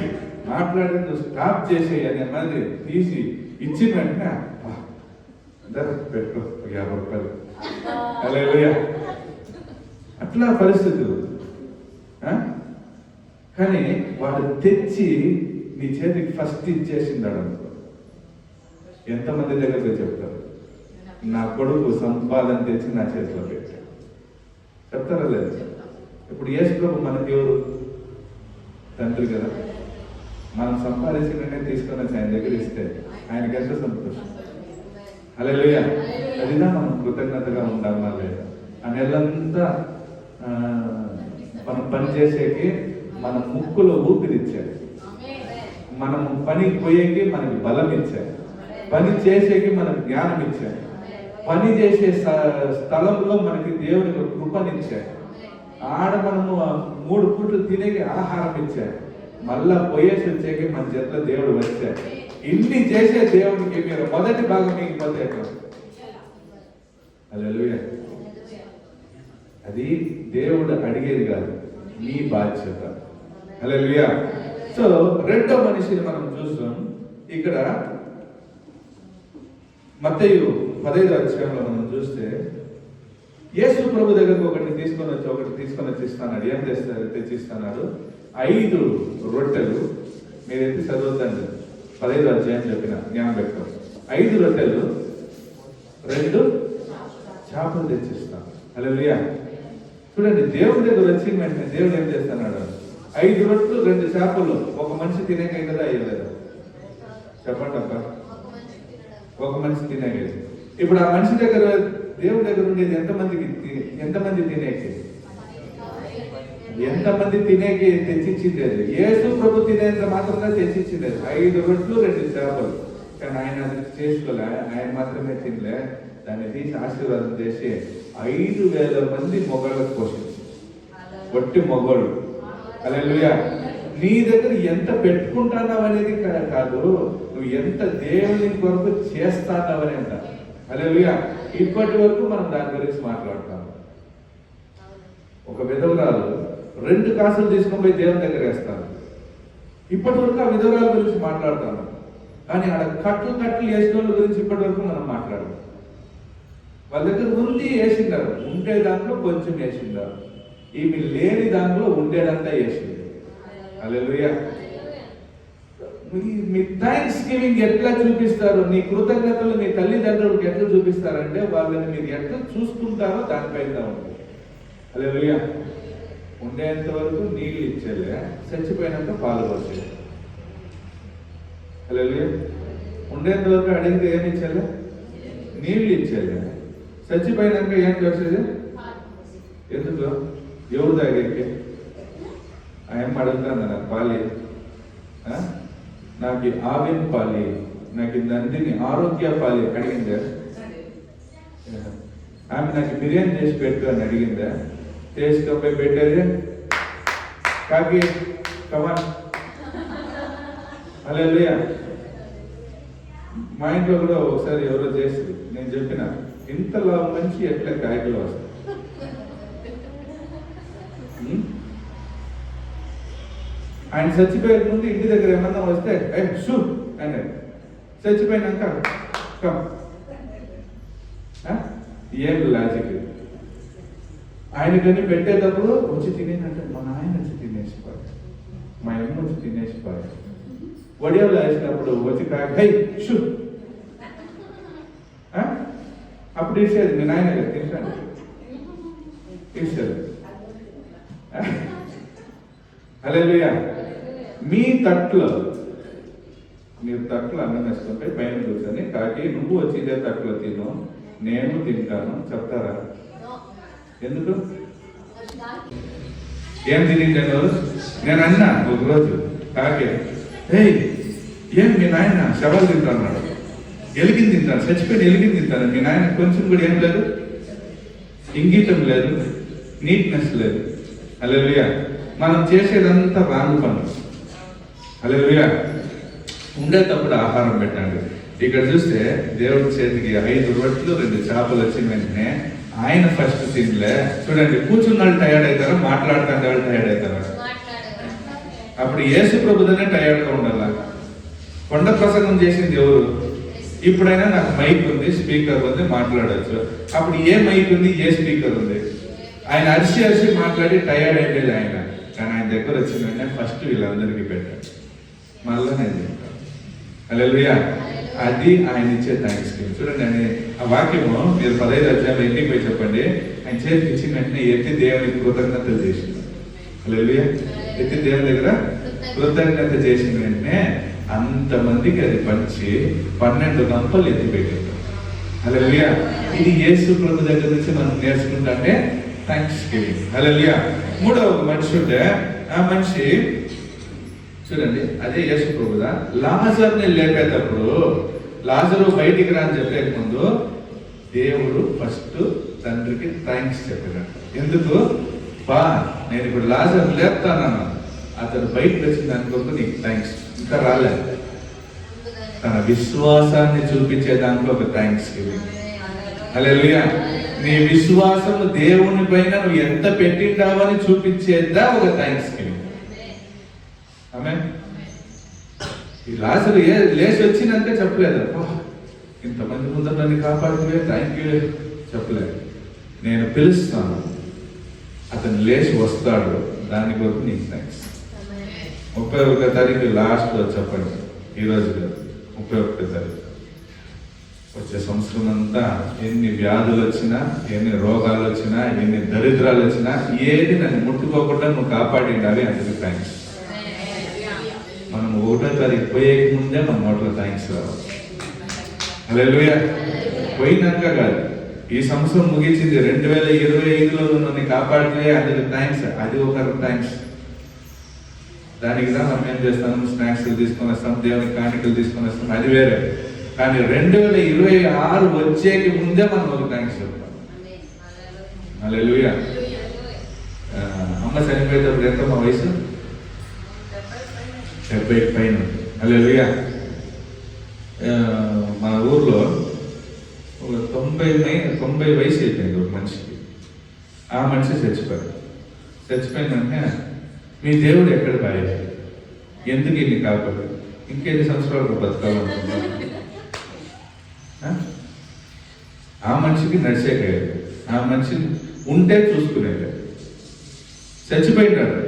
నువ్వు స్టాప్ చేసేయి అనే మాది తీసి ఇచ్చిన వెంటనే పెట్టు 50 రూపాయలు. హల్లెలూయా. అట్లా పరిస్థితులు. కానీ వాడు తెచ్చి నీ చేతికి ఫస్ట్ ఇచ్చేసిందాడు అనుకో, ఎంతమంది దగ్గర చెప్తారు, నా కొడుకు సంపాదన తెచ్చి నా చేతిలో పెట్టాడు. చెప్తారా లేదు? ఇప్పుడు యేసు ప్రభు మనకి ఎవరు? తండ్రి కదా. మనం సంపాదించిన తీసుకొని వచ్చి ఆయన దగ్గర ఇస్తే ఆయనకి ఎంత సంతోషం. హల్లెలూయా. అదిదా మనం కృతజ్ఞతగా ఉండాలా లేదా? ఆ నెలంతా మనం పని చేసేకి మన ముక్కులో ఊపిరిచ్చాడు, మనం పనికి పోయేకి మనకి బలం ఇచ్చాడు, పని చేసేకి మనకు జ్ఞానం ఇచ్చాడు, పని చేసే స్థలంలో మనకి దేవునికి కృపనిచ్చాడు, ఆడ మనము 3 పూటలు తినేకి ఆహారం ఇచ్చాడు, మళ్ళా పోయేసి వచ్చేకి మన చేతిలో దేవుడు వచ్చాడు. ఇన్ని చేసే దేవునికి మీరు మొదటి భాగం మీకు పోతే హల్లెలూయా. అది దేవుడు అడిగేది కాదు, నీ బాధ్యత. హల్లెలూయా. సో రెండో మనిషిని మనం చూస్తాం ఇక్కడ మత్తయి 15వ అధ్యాయంలో మనం చూస్తే, యేసు ప్రభు దగ్గరకు ఒకటి తీసుకొని వచ్చి ఇస్తాడు. ఏం తెచ్చిస్తున్నాడు? 5 రొట్టెలు. మీరైతే చదువుతాండి, 15వ అధ్యాయం చెప్పిన జ్ఞానం పెట్టుకో. 5 రొట్టెలు 2 చేపలు తెచ్చిస్తాను. హల్లెలూయా. చూడండి, దేవుడి దగ్గర వచ్చిన వెంటనే దేవుడు ఏం చేస్తున్నాడు? 5 రొట్టెలు 2 చేపలు ఒక మనిషి తినేకే కదా అయ్యలేదా? చెప్పండి అక్క. ఒక మనిషి తినేకే. ఇప్పుడు ఆ మనిషి దగ్గర దేవుడి దగ్గర ఉండేది ఎంతమంది తినేకి? ఎంతమంది తినేకి తెచ్చిచ్చింది? యేసు ప్రభు తినేంత మాత్రమే తెచ్చిచ్చింది 5 రొట్టెలు 2 చేపలు. కానీ ఆయన అది చేసుకోలే, ఆయన మాత్రమే తినలే, దాన్ని తీసి ఆశీర్వాదం చేసి 5,000 మంది మొగళ్ళకు పోషించి, ఒట్టి మొగోళ్ళు. హల్లెలూయా. నీ దగ్గర ఎంత పెట్టుకుంటున్నావు అనేది కాదు, నువ్వు ఎంత దేవుని కొరకు చేస్తావు అని అంట. హల్లెలూయా. ఇప్పటి వరకు మనం దాని గురించి మాట్లాడతాం. ఒక విధవరాలు 2 కాసులు తీసుకొని పోయి దేవుని దగ్గర వేస్తారు. ఇప్పటి వరకు ఆ విధవరాల గురించి మాట్లాడతాను, కానీ ఆడ కట్లు వేసిన వాళ్ళ గురించి ఇప్పటి వరకు మనం మాట్లాడతాం. వాళ్ళ దగ్గర ఉంది వేసిండారు, ఉండే దాంట్లో కొంచెం వేసిండారు, ఈమె లేని దాంట్లో ఉండేదంతా వేసింది. హల్లెలూయా. మీ థ్యాంక్స్ గివింగ్ ఎట్లా చూపిస్తారు? నీ కృతజ్ఞతలు మీ తల్లిదండ్రులకు ఎట్లా చూపిస్తారంటే వాళ్ళని మీరు ఎట్లా చూసుకుంటారో దానిపైన ఉంది. హల్లెలూయా. ఉండేంత వరకు నీళ్ళు ఇచ్చేలే, చచ్చిపోయినాక పాలు పోసేది. హల్లెలూయా. ఉండేంత వరకు అడిగితే ఏమి ఇచ్చేలే? నీళ్ళు ఇచ్చేలే. చచ్చిపోయినాక ఏం చేసేది? ఎందుకు? ఎవరు తాగేకి? ఆయన అడుగుతాను, నాకు పాలి, నాకు ఆవిన్ పాలి, నాకు ఇది అందిని ఆరోగ్య పాలి అడిగిందా? ఆమె నాకు బిర్యానీ చేసి పెట్టు అని అడిగిందా? చేసుకపోయి పెట్టేది కాకి కమాన్. హల్లెలూయా. మా ఇంట్లో కూడా ఒకసారి ఎవరో చేసి నేను చెప్పిన ఇంతలా మంచి ఎట్లా కాయకులు వస్తాయి. ఆయన చచ్చిపోయే ముందు ఇంటి దగ్గర ఏమన్నా వస్తే షూ అన్నాడు. చచ్చిపోయినాక కమ్. ఏం లాజిక్? ఆయనకని పెట్టేటప్పుడు వచ్చి తినేదంటే మా నాయన వచ్చి తినేసిపోయాడు, మా అమ్మ వచ్చి తినేసిపోయాడు. వడియాలు వేసినప్పుడు వచ్చి హై షూ అప్పుడు ఇచ్చేది మీ నాయన గారు తింటాను ఇచ్చారు. హల్లెలూయా. మీ తట్లో మీరు తట్లో అన్నం వేసుకుంటే పైన కూర్చొని కాకి నువ్వు వచ్చి ఇదే తట్లో తిను నేను తింటాను చెప్తారా? ఎందుకు? ఏం తినింటాను? నేను అన్నా ఒకరోజు కాకి ఏం మీ నాయన శవాలు తింటాడు, ఎలిగిని తింటాను, చచ్చిపోయిన ఎలిగిని తింటాను. మీ నాయన కొంచెం కూడా ఏం లేదు, ఇంగితం లేదు, నీట్నెస్ లేదు. హల్లెలూయా. మనం చేసేదంతా రాంగ్ పనులు. హల్లెలూయా. ఉండేటప్పుడు ఆహారం పెట్టండి. ఇక్కడ చూస్తే దేవుడి చేతికి 5 రొట్టెలు 2 చేపలు వచ్చిన వెంటనే ఆయన ఫస్ట్ తినలే. చూడండి, కూర్చున్న వాళ్ళు టైర్డ్ అవుతారా, మాట్లాడుతున్న వాళ్ళు టైర్డ్ అవుతారా? అప్పుడు యేసు ప్రభుదనే టైర్డ్గా ఉండాల. కొండ ప్రసంగం చేసింది ఎవరు? ఇప్పుడైనా నాకు మైక్ ఉంది, స్పీకర్ ఉంది, మాట్లాడచ్చు. అప్పుడు ఏ మైక్ ఉంది, ఏ స్పీకర్ ఉంది? ఆయన అరిసి మాట్లాడి టైర్డ్ అయిపోయేది ఆయన. కానీ ఆయన దగ్గర వచ్చిన వెంటనే ఫస్ట్ వీళ్ళందరికీ పెట్టాడు, మళ్ళా నేను చెప్తాను. హల్లెలూయా. అది ఆయన ఇచ్చే థ్యాంక్స్ గివింగ్. చూడండి, అని ఆ వాక్యము మీరు 15 అధ్యాయంలో ఇంటికి పోయి చెప్పండి. ఆయన చేతికి ఇచ్చిన వెంటనే ఎత్తి దేవునికి కృతజ్ఞతలు చేసింది. హల్లెలూయా. ఎత్తి దేవుని దగ్గర కృతజ్ఞత చేసిన వెంటనే అంతమందికి అది పంచి 12 గంపలు ఎత్తి పెట్టారు. హల్లెలూయా. ఇది యేసు ప్రభు దగ్గర నుంచి మనం నేర్చుకుంటే థ్యాంక్స్ గివింగ్. హల్లెలూయా. మూడవ మనిషి ఉంటే ఆ మనిషి చూడండి, అదే యేసు ప్రభుదా లాజరుని లేపేటప్పుడు లాజరు బయటికి రాని చెప్పే ముందు దేవుడు ఫస్ట్ తండ్రికి థ్యాంక్స్ చెప్పాడు. ఎందుకు? నేను ఇప్పుడు లాజరు లేపుతాను, అతను బయటకు వచ్చిన దానికొరకు నీకు థ్యాంక్స్. ఇంకా రాలేదు, తన విశ్వాసాన్ని చూపించే దాంట్లో ఒక థ్యాంక్స్ గివింగ్. హల్లెలూయా. నీ విశ్వాసం దేవుని పైన నువ్వు ఎంత పెట్టిండావని చూపించేదా ఒక థ్యాంక్స్ గివింగ్. ఆమేన్. ఈ లాజరు లేచి వచ్చినాక చెప్పలేదు, ఇంతమంది ముందు నన్ను కాపాడుతువే, థ్యాంక్ యూ చెప్పలేదు. నేను పిలుస్తాను, అతను లేచి వస్తాడు, దాని కొరకు నీకు థ్యాంక్స్. 31వ తారీఖు లాస్ట్లో చెప్పండి, ఈరోజు 31వ తారీఖు. వచ్చే సంవత్సరం అంతా ఎన్ని వ్యాధులు వచ్చినా, ఎన్ని రోగాలు వచ్చినా, ఎన్ని దరిద్రాలు వచ్చినా, ఏది నన్ను ముట్టుకోకుండా నువ్వు కాపాడిండాలి, అందుకు థ్యాంక్స్. మనం 1వ తారీఖు పోయే ముందే మన నోట్లో థ్యాంక్స్ రావాలి. హల్లెలూయా. పోయినాక కాదు, ఈ సంవత్సరం ముగించింది 2025లో నన్ను కాపాడితే అందుకు థ్యాంక్స్. అది ఒక థ్యాంక్స్. దానికి మనం ఏం చేస్తాము, స్నాక్స్ తీసుకొని వస్తాం, దేవునికి కాணிకలు తీసుకొని వస్తాం, అది వేరే. కానీ 2026 వచ్చేకి ముందే మనం ఒక థ్యాంక్స్ చెప్తాం. హల్లెలూయా. అమ్మ చనిపోయేటప్పుడు ఎంత మా వయసు? 70 పైన. హల్లెలూయా. మన ఊర్లో ఒక 90 వయసు అయిపోయింది ఒక మనిషికి. ఆ మనిషి చచ్చిపోయిందంటే మీ దేవుడు ఎక్కడ బాగా, ఎందుకు ఇన్ని కాపాడు, ఇంకెన్ని సంవత్సరాలు బతకాలనుకున్నాను? ఆ మనిషికి నడిచేకాదు, ఆ మనిషి ఉంటే చూసుకునేది. చచ్చిపోయినాడు,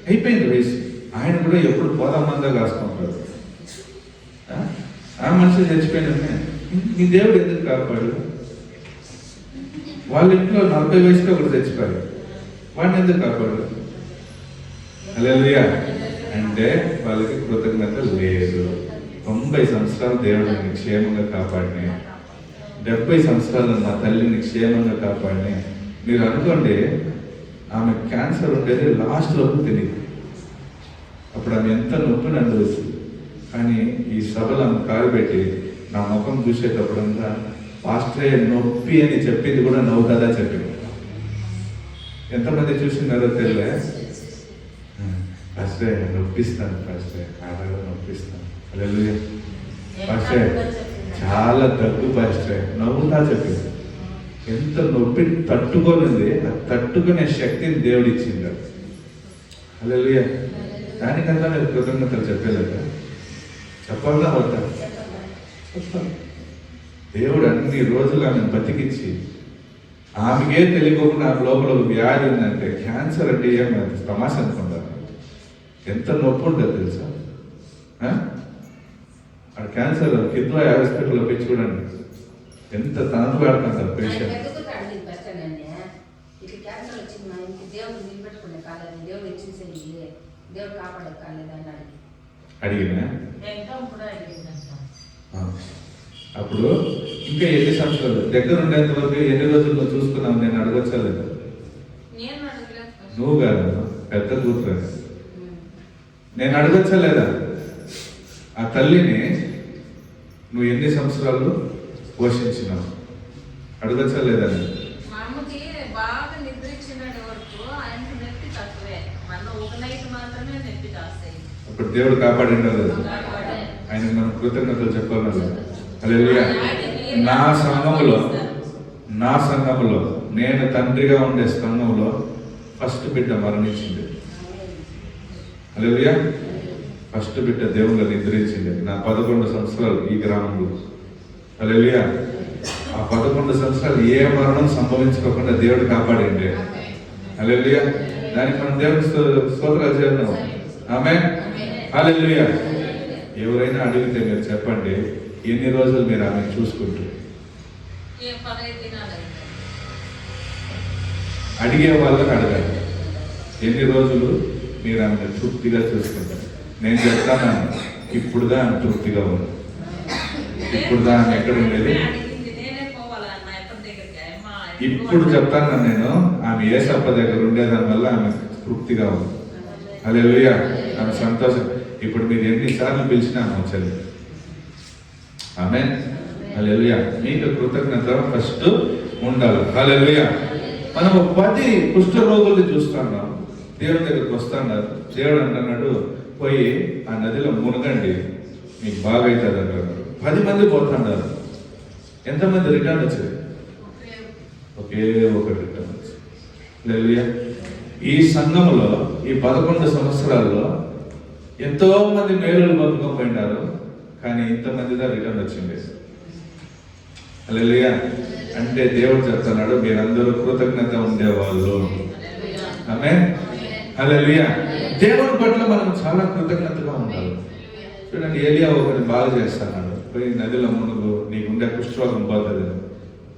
అయిపోయింది వయసు. ఆయన కూడా ఎప్పుడు పోదామందా కాసుకుంటాడు. ఆ మనిషి చచ్చిపోయినట్టే నీ దేవుడు ఎందుకు కాపాడు? వాళ్ళ ఇంట్లో 40 వయసులో ఒకటి చచ్చిపోయాడు, వాడిని ఎందుకు కాపాడు? హల్లెలూయా. అంటే వాళ్ళకి కృతజ్ఞత లేదు. 90 సంవత్సరాలు దేవుడిని క్షేమంగా కాపాడిని, 70 సంవత్సరాలు మా తల్లిని క్షేమంగా కాపాడిని. మీరు అనుకోండి, ఆమె క్యాన్సర్ ఉండేది లాస్ట్లోకి తెలియదు. అప్పుడు ఆమె ఎంత నొప్పిని అనుభవిస్తుంది. కానీ ఈ సభలో కాలు పెట్టి నా ముఖం చూసేటప్పుడంతా పాస్టరే నొప్పి అని చెప్పింది కూడా నవ్వుతుందా చెప్పింది. ఎంతమంది చూసినారో తెలియలే. పాస్టరే నొప్పిస్తాను, పాస్టరే కాళ్ళలో నొప్పిస్తాను. హల్లెలూయా. పాస్టరే చాలా దగ్గు, పాస్టరే నవ్వుతా చెప్పింది. ఎంత నొప్పిని తట్టుకోనుంది, ఆ తట్టుకునే శక్తిని దేవుడు ఇచ్చింది. హల్లెలూయా. దానికన్నా నేను కృతజ్ఞతలు చెప్పేలేక చెప్పాలా వద్దా? దేవుడు అన్ని రోజులు ఆమెను బతికించి ఆమెకే తెలియకుండా ఆమె లోపల ఒక వ్యాధి ఉందంటే, క్యాన్సర్ అంటే ఏమి తమాష అనుకుంటారు. ఎంత నొప్పి ఉంటుంది తెలుసా? ఆ క్యాన్సర్ కిడ్నీ హాస్పిటల్లో పెంచి చూడండి ఎంత తనకు పెడుతుంటారు పేషెంట్. అడిగినా అప్పుడు ఇంకా ఎన్ని సంవత్సరాలు దగ్గర ఉండేంత వరకు ఎన్ని రోజుల్లో చూసుకున్నావు? నేను అడగచ్చా లేదా? నువ్వు కాదు, పెద్ద కూతురు. నేను అడగచ్చా లేదా? ఆ తల్లిని నువ్వు ఎన్ని సంవత్సరాలు పోషించినావు? అడగచ్చా లేదా? బాగా నిద్రించినటి వరకు ఆయనకు నొప్పి తక్కువే, మన ఒక నైట్ మాత్రమే నొప్పి కాస్తాయి. ఇప్పుడు దేవుడు కాపాడిండు కదా, ఆయన మనం కృతజ్ఞతలు చెప్పాలి కదా. హల్లెలూయా. నా సంఘములో నేను తండ్రిగా ఉండే సంఘంలో ఫస్ట్ బిడ్డ మరణించింది. హల్లెలూయా. ఫస్ట్ బిడ్డ దేవుళ్ళు నిద్రించింది నా 11 సంవత్సరాలు ఈ గ్రామంలో. హల్లెలూయా. ఆ 11 సంవత్సరాలు ఏ మరణం సంభవించుకోకుండా దేవుడు కాపాడిండే. హల్లెలూయా. దానికి మనం దేవుని స్తోత్రాలు చేద్దాం. ఆమేన్. హల్లెలూయా. ఎవరైనా అడిగితే మీరు చెప్పండి, ఎన్ని రోజులు మీరు ఆమెను చూసుకుంటారు? అడిగే వాళ్ళని అడగాలి, ఎన్ని రోజులు మీరు ఆమెను తృప్తిగా చూసుకుంటారు? నేను చెప్తాను, ఇప్పుడుదా ఆమె తృప్తిగా ఉంది. ఇప్పుడుదా ఆమె ఎక్కడ ఉండేది? ఇప్పుడు చెప్తాను నేను, ఆమె యేసప్ప దగ్గర ఉండేదాని వల్ల ఆమె తృప్తిగా ఉంది. హల్లెలూయా. ఆమె సంతోషం. ఇప్పుడు మీరు ఎన్నిసార్లు పిలిచినా ఆమె వచ్చేది. ఆమేన్. హల్లెలూయా. మీకు కృతజ్ఞత ఫస్ట్ ఉండాలి. హల్లెలూయా. మనం 10 కుష్ఠ రోగుల్ని చూస్తున్నాం, దేవుడి దగ్గరికి వస్తున్నారు. దేవుడు అంటున్నాడు, పోయి ఆ నదిలో మునగండి మీకు బాగా అవుతుంది అంటారు. 10 మంది పోతున్నారు. ఎంతమంది రిటర్న్ వచ్చేది? ఒకే ఒక రిటర్న్ వచ్చింది. హల్లెలూయా. ఈ సంఘంలో ఈ 11 సంవత్సరాల్లో ఎంతో మంది మేలులు బతుకపోయినారు, కానీ ఇంతమందిగా రిటర్న్ వచ్చింది. హల్లెలూయా. అంటే దేవుడు చెప్తున్నాడు, మీరందరూ కృతజ్ఞత ఉండేవాళ్ళు. ఆమేన్. హల్లెలూయా. దేవుని పట్ల మనం చాలా కృతజ్ఞతగా ఉండాలి. చూడండి, ఏలియా ఒకటి బాగా చేస్తున్నాడు, పోయి నదిలో మునుగు, నీకుండే కుష్ఠరోగం పోతుంది.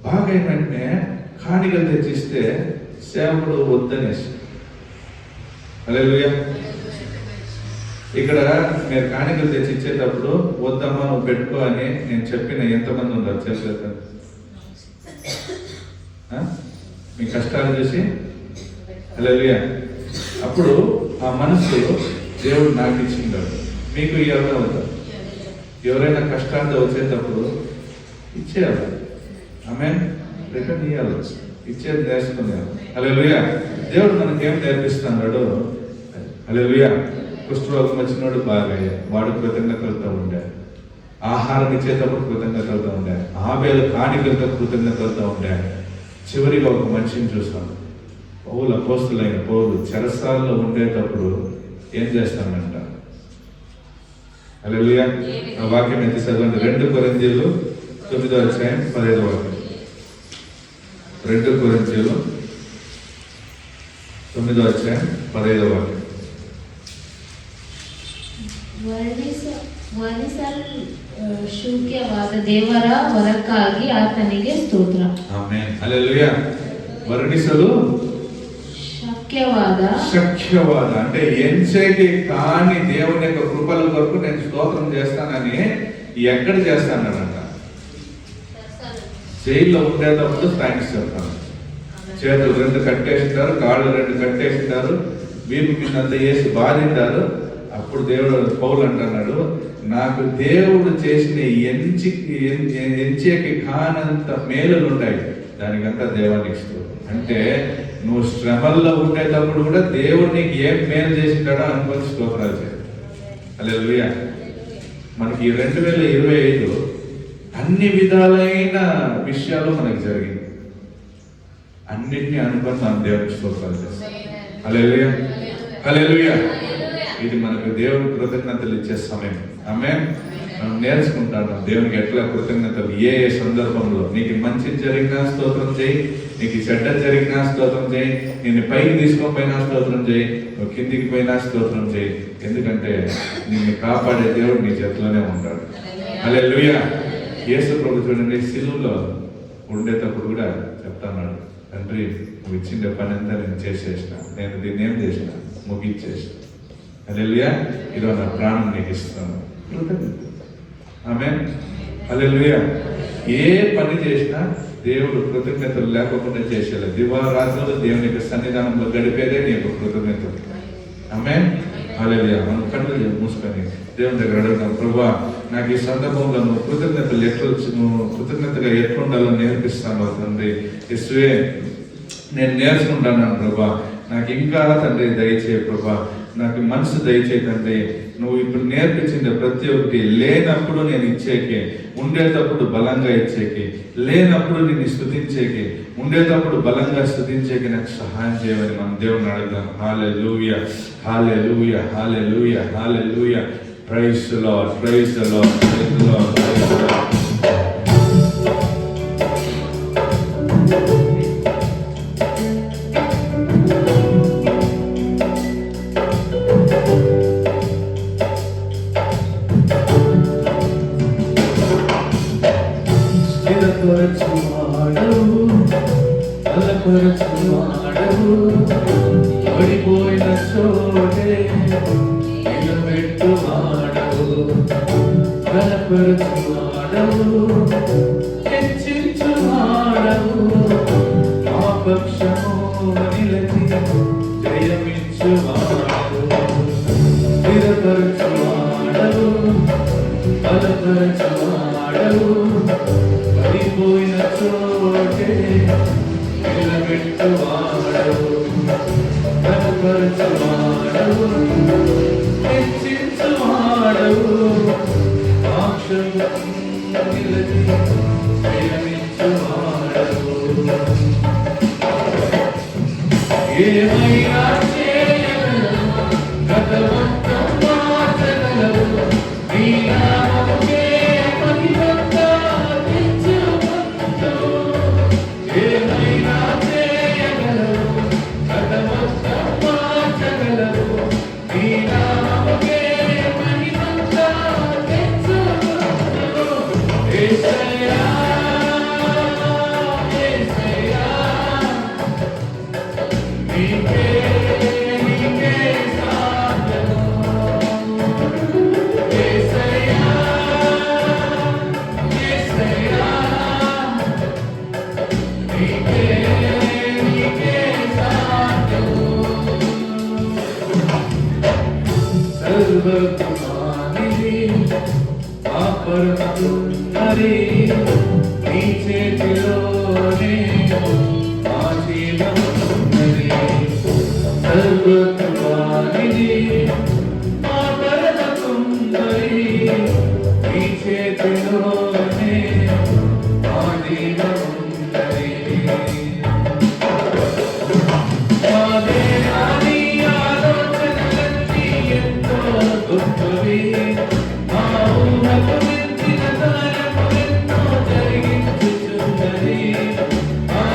బాగా ఏంటంటే కాணிకలు తెచ్చిస్తే సేవకుడు వద్దనేసి. హల్లెలూయా. ఇక్కడ మీరు కాணிకలు తెచ్చి ఇచ్చేటప్పుడు వద్దమ్మా నువ్వు పెట్టుకో అని నేను చెప్పిన ఎంతమంది ఉన్నారు చేసేది? మీ కష్టాలు చూసి. హల్లెలూయా. అప్పుడు ఆ మనసు దేవుడు నాకు ఇచ్చిందాడు, మీకు ఇవ్వడం అవుతారు. ఎవరైనా కష్టాలతో వచ్చేటప్పుడు ఇచ్చేయాలి. ఆమేన్. రిటర్న్ ఇవ్వాలి, ఇచ్చేది నేర్చుకునేయాలి. హల్లెలూయా. దేవుడు మనకేం నేర్పిస్తున్నాడు? హల్లెలూయా. కుష్ఠరోగం వచ్చినోడు బాగా వాడు కృతజ్ఞతలతో ఉండే, ఆహారం ఇచ్చేటప్పుడు కృతజ్ఞతలతో ఉండే, ఆబేలు కాணிకలతో కృతజ్ఞతలతో ఉండే. చివరిగా ఒక మనిషిని చూస్తాం, పౌలు అపోస్తులైన పౌలు చెరసాలలో ఉండేటప్పుడు ఏం చేస్తానంట? హల్లెలూయా. ఆ వాక్యం ఎంత చదవండి, 2 కొరింథీయులు 9వ అధ్యాయం 15వ వాక్యం. 2 కొరింథీయులు 9వ ಅಧ್ಯಾಯ 15వ ವಾಕ್ಯ. ಶೂಕ್ಯವಾದ ದೇವರ ವರಕ್ಕಾಗಿ ಆತನಿಗೆ ಸ್ತೋತ್ರ. ಆಮೆನ್. ಹಲ್ಲೆಲೂಯಾ. ವರ್ಣಿಸಲು శక్యవాద అంటే ఎంచేటి కాని దేవుని యొక్క కృపల కొరకు నేను స్తోత్రం చేస్తానని ఎక్కడ చేస్తానంట? జైల్లో ఉండేటప్పుడు థ్యాంక్స్ చెప్తాను. చేతులు 2 కట్టేసింటారు, కాళ్ళు 2 కట్టేసింటారు, వీపు కింద అంతా వేసి బాధింటారు. ఆ అప్పుడు దేవుడు పౌలు అంటున్నాడు, నాకు దేవుడు చేసిన ఎంచేకి కానంత మేలులు ఉన్నాయి, దానికంతా దేవునికి స్తోత్రం. అంటే నువ్వు శ్రమల్లో ఉండేటప్పుడు కూడా దేవుడు నీకు ఏం మేలు చేసింటాడో అనుకొని స్తోత్రాలు చేయాలి. హల్లెలూయా. మనకి 2025 అన్ని విధాలైన విషయాలు మనకు జరిగింది. అన్నిటినీ అనుకొని మనం దేవునికి స్తోత్రాలు చేస్తాం. హల్లెలూయా, హల్లెలూయా. ఇది మనకు దేవుని కృతజ్ఞతలు ఇచ్చే సమయం. ఆమేన్. మనం నేర్చుకుంటాము దేవునికి ఎట్లా కృతజ్ఞతలు, ఏ సందర్భంలో. నీకు మంచి జరిగినా స్తోత్రం చేయి, నీకు చెడ్డ జరిగినా స్తోత్రం చేయి, నిన్ను పైకి తీసుకోపోయినా స్తోత్రం చేయి, నువ్వు కిందికి పోయినా స్తోత్రం చేయి. ఎందుకంటే నిన్ను కాపాడే దేవుడు నీ చేతిలోనే ఉంటాడు. హల్లెలూయా. యేసు ప్రభు చూడండి, సిలువలో ఉండేటప్పుడు కూడా చెప్తాన్నాడు, తండ్రి నువ్వు ఇచ్చిన పని అంతా నేను చేసేసిన, నేను దీన్ని ఏం చేసిన, ముగించేసిన. హల్లెలూయా. ఈరోజు నా ప్రాణం నీకు ఇస్తాను. ఆమేన్. హల్లెలూయా. ఏ పని చేసినా దేవుడు కృతజ్ఞతలు లేకుండా చేసేలేదు. దివారాత్రులు దేవుని యొక్క సన్నిధానంలో గడిపేదే నీ యొక్క కృతజ్ఞతలు. ఆమేన్. హల్లెలూయా. మనం కళ్ళు మూసుకొని దేవుని దగ్గర అడుగుతాం, ప్రభువా నాకు ఈ సందర్భంలో నువ్వు కృతజ్ఞతగా ఎట్లుండాలో నేర్పిస్తాను తండ్రి. యేసువే నేను నేర్చుకుంటాను ప్రభా, నాకు ఇంకా తండ్రి దయచేయ ప్రభా, నాకు మనసు దయచేయి తండ్రి. నువ్వు ఇప్పుడు నేర్పించింది ప్రతి ఒక్కటి లేనప్పుడు నేను ఇచ్చేకి, ఉండేటప్పుడు బలంగా ఇచ్చేకి, లేనప్పుడు నేను స్తుతించేకి, ఉండేటప్పుడు బలంగా స్తుతించేకి నాకు సహాయం చేయమని మనం దేవుని అడుగుదాం. Hallelujah, hallelujah, hallelujah, hallelujah. Praise the lord, praise the lord, praise the lord, praise the lord. పడిపోయిన చోటే నిలబెట్టువాడవు, బలపరచువాడవు, హెచ్చించువాడవు, మా పక్షము నిలచి జయమిచ్చువాడవు, స్థిరపరచువాడవు, బలపరచువాడవు, పడిపోయిన చోటే నిలబెట్టువాడవు, బలపరచువాడవు, హెచ్చించువాడవు, సాక్షము నిలచి జయమిచ్చువాడవు. ఏమైనా చేయగలవు, గతమంతం మార్చగలవు, నీ నామముకే మహిమంతా తెచ్చుకొందువు. ఏమైనా చేయగలవు, గతమంతం మార్చగలవు, నీ నామముకే మహిమంతా తెచ్చుకొందువు. యేసయ్యా, యేసయ్యా, నీకే నీకే సాధ్యము. యేసయ్యా, యేసయ్యా, నీకే నీకే సాధ్యము. సర్వకుమారిని మా పరమసుందరి, నీ చేతిలోనే మా జీవమున్నది. సర్వకుమారిని మా పరమసుందరి, నీ చేతిలోనే మా జీవమున్నది. మా దేహాని ఆలోచనలన్నీ ఎంతో గొప్పవి, మా ఊహకు మించిన కార్యము ఎన్నో జరిగించుచున్నది. మా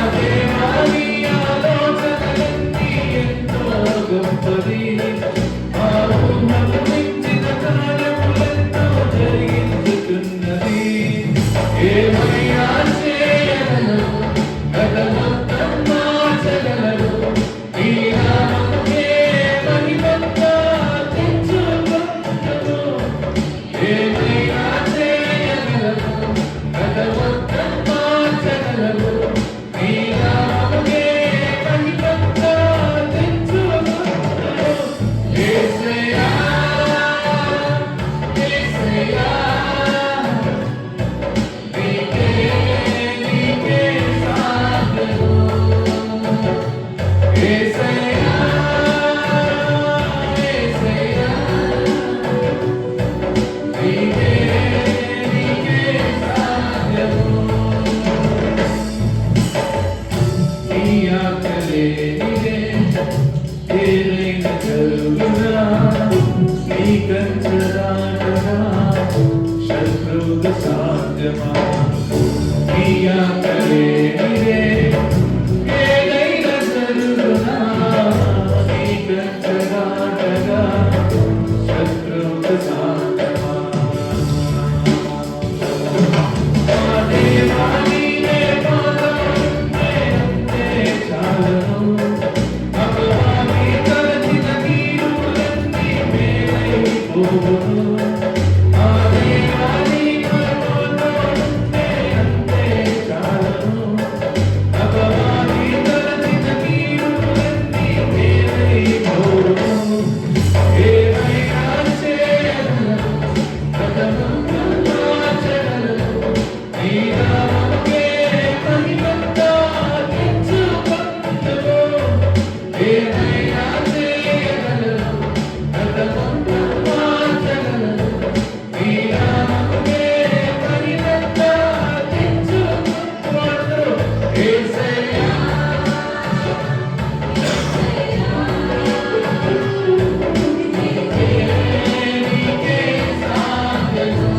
యేసయ్యా యేసయ్యా నీకే సాధ్యము నీ ఆకలే నీదే ఏదైన కలుగునా నీ కంచదాటగా శత్రువుకు సాధ్యమా నీ ఆకలే నీదే ఏదైన కలుగునా నీ కంచదాటగా శత్రువుకు సాధ్యమా మా దేవా నీవే మాతోనే అంతే చాలును అపవాది తలచిన నీరులన్నీ మేలైపోవును మా దేవా నీవే మాతోనే అంతే చాలును అపవాది తలచిన నీరులన్నీ మేలైపోవును ఏమైనా చేయగలను కథమంతా మార్చగలను నీ నామముకే మహిమంతా తెచ్చుకొందుము ఏమైనా చేయగలను కథమంతా మార్చగలను నీ నామముకే మహిమంతా తెచ్చుకొందుము యేసయ్యా నీకే సాధ్యము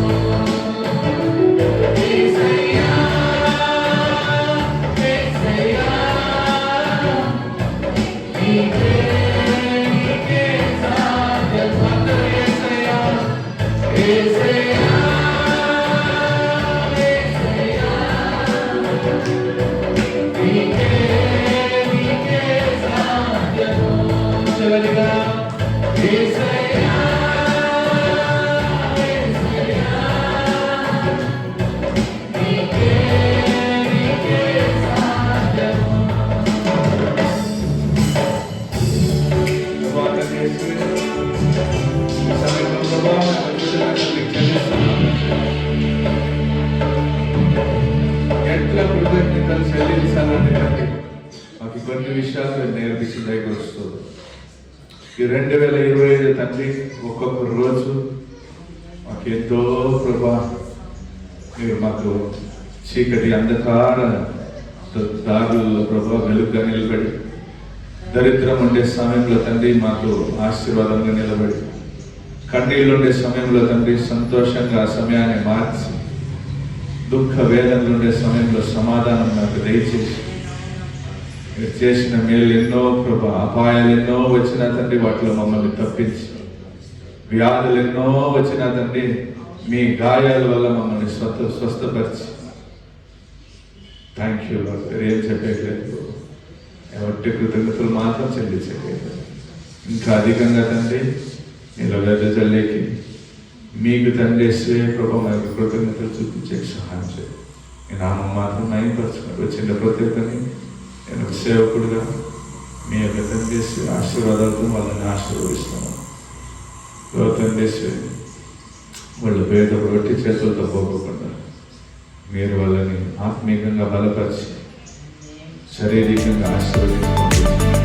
యేసయ్యా యేసయ్యా నీకే సాధ్యము అందరూ యేసయ్యా యేసయ్యా యేసయ్యా నీకే సాధ్యము చివరిగా యేసయ్యా యేసయ్యా నీకే సాధ్యము ఎట్లా కృతజ్ఞతలు చెల్లించాలని తండ్రి మాకు కొన్ని విషయాలు మీరు నేర్పించి దయకొస్తుంది. ఈ 2025 తండ్రి ఒక్కొక్క రోజు మాకెంతో ప్రభా మీరు మాకు చీకటి అంధకార దారులలో ప్రభా వెలుగుగా నిలబడి దరిద్రం ఉండే సమయంలో తండ్రి మాకు ఆశీర్వాదంగా నిలబడి కన్నీళ్ళు ఉండే సమయంలో తండ్రి సంతోషంగా ఆ సమయాన్ని మార్చి దుఃఖ వేదనలు ఉండే సమయంలో సమాధానం నాకు దయచేసి మీరు చేసిన మేలు ఎన్నో ప్రభా అపాయాలు ఎన్నో వచ్చినా తండ్రి వాటిలో మమ్మల్ని తప్పించి వ్యాధులు ఎన్నో వచ్చినా తండ్రి మీ గాయాల వల్ల మమ్మల్ని స్వస్థపరిచి థ్యాంక్ యూ మీరు ఏం చెప్పేయలేదు ఎవరి కృతజ్ఞతలు మాత్రం చెల్లించలేదు. ఇంకా అధికంగా తండ్రి మీరు వెదజల్లేకి మీకు తండ్రి ప్రభా మనకి కృతజ్ఞతలు చూపించే సహాయం చేయండి. మీ నామం మాత్రం నయపరచుకోండి. వచ్చిన ప్రతి ఒక్కరిని నేను ఒక సేవకుడుగా మీ యొక్క తండ్రి ఆశీర్వాదాలతో వాళ్ళని ఆశీర్వదిస్తున్నాను. తండ్రి వాళ్ళు పేద రొట్టి చేతులతో పోకుండా మీరు వాళ్ళని ఆత్మీయంగా బలపరిచి శారీరకంగా ఆశీర్వదించుకోండి.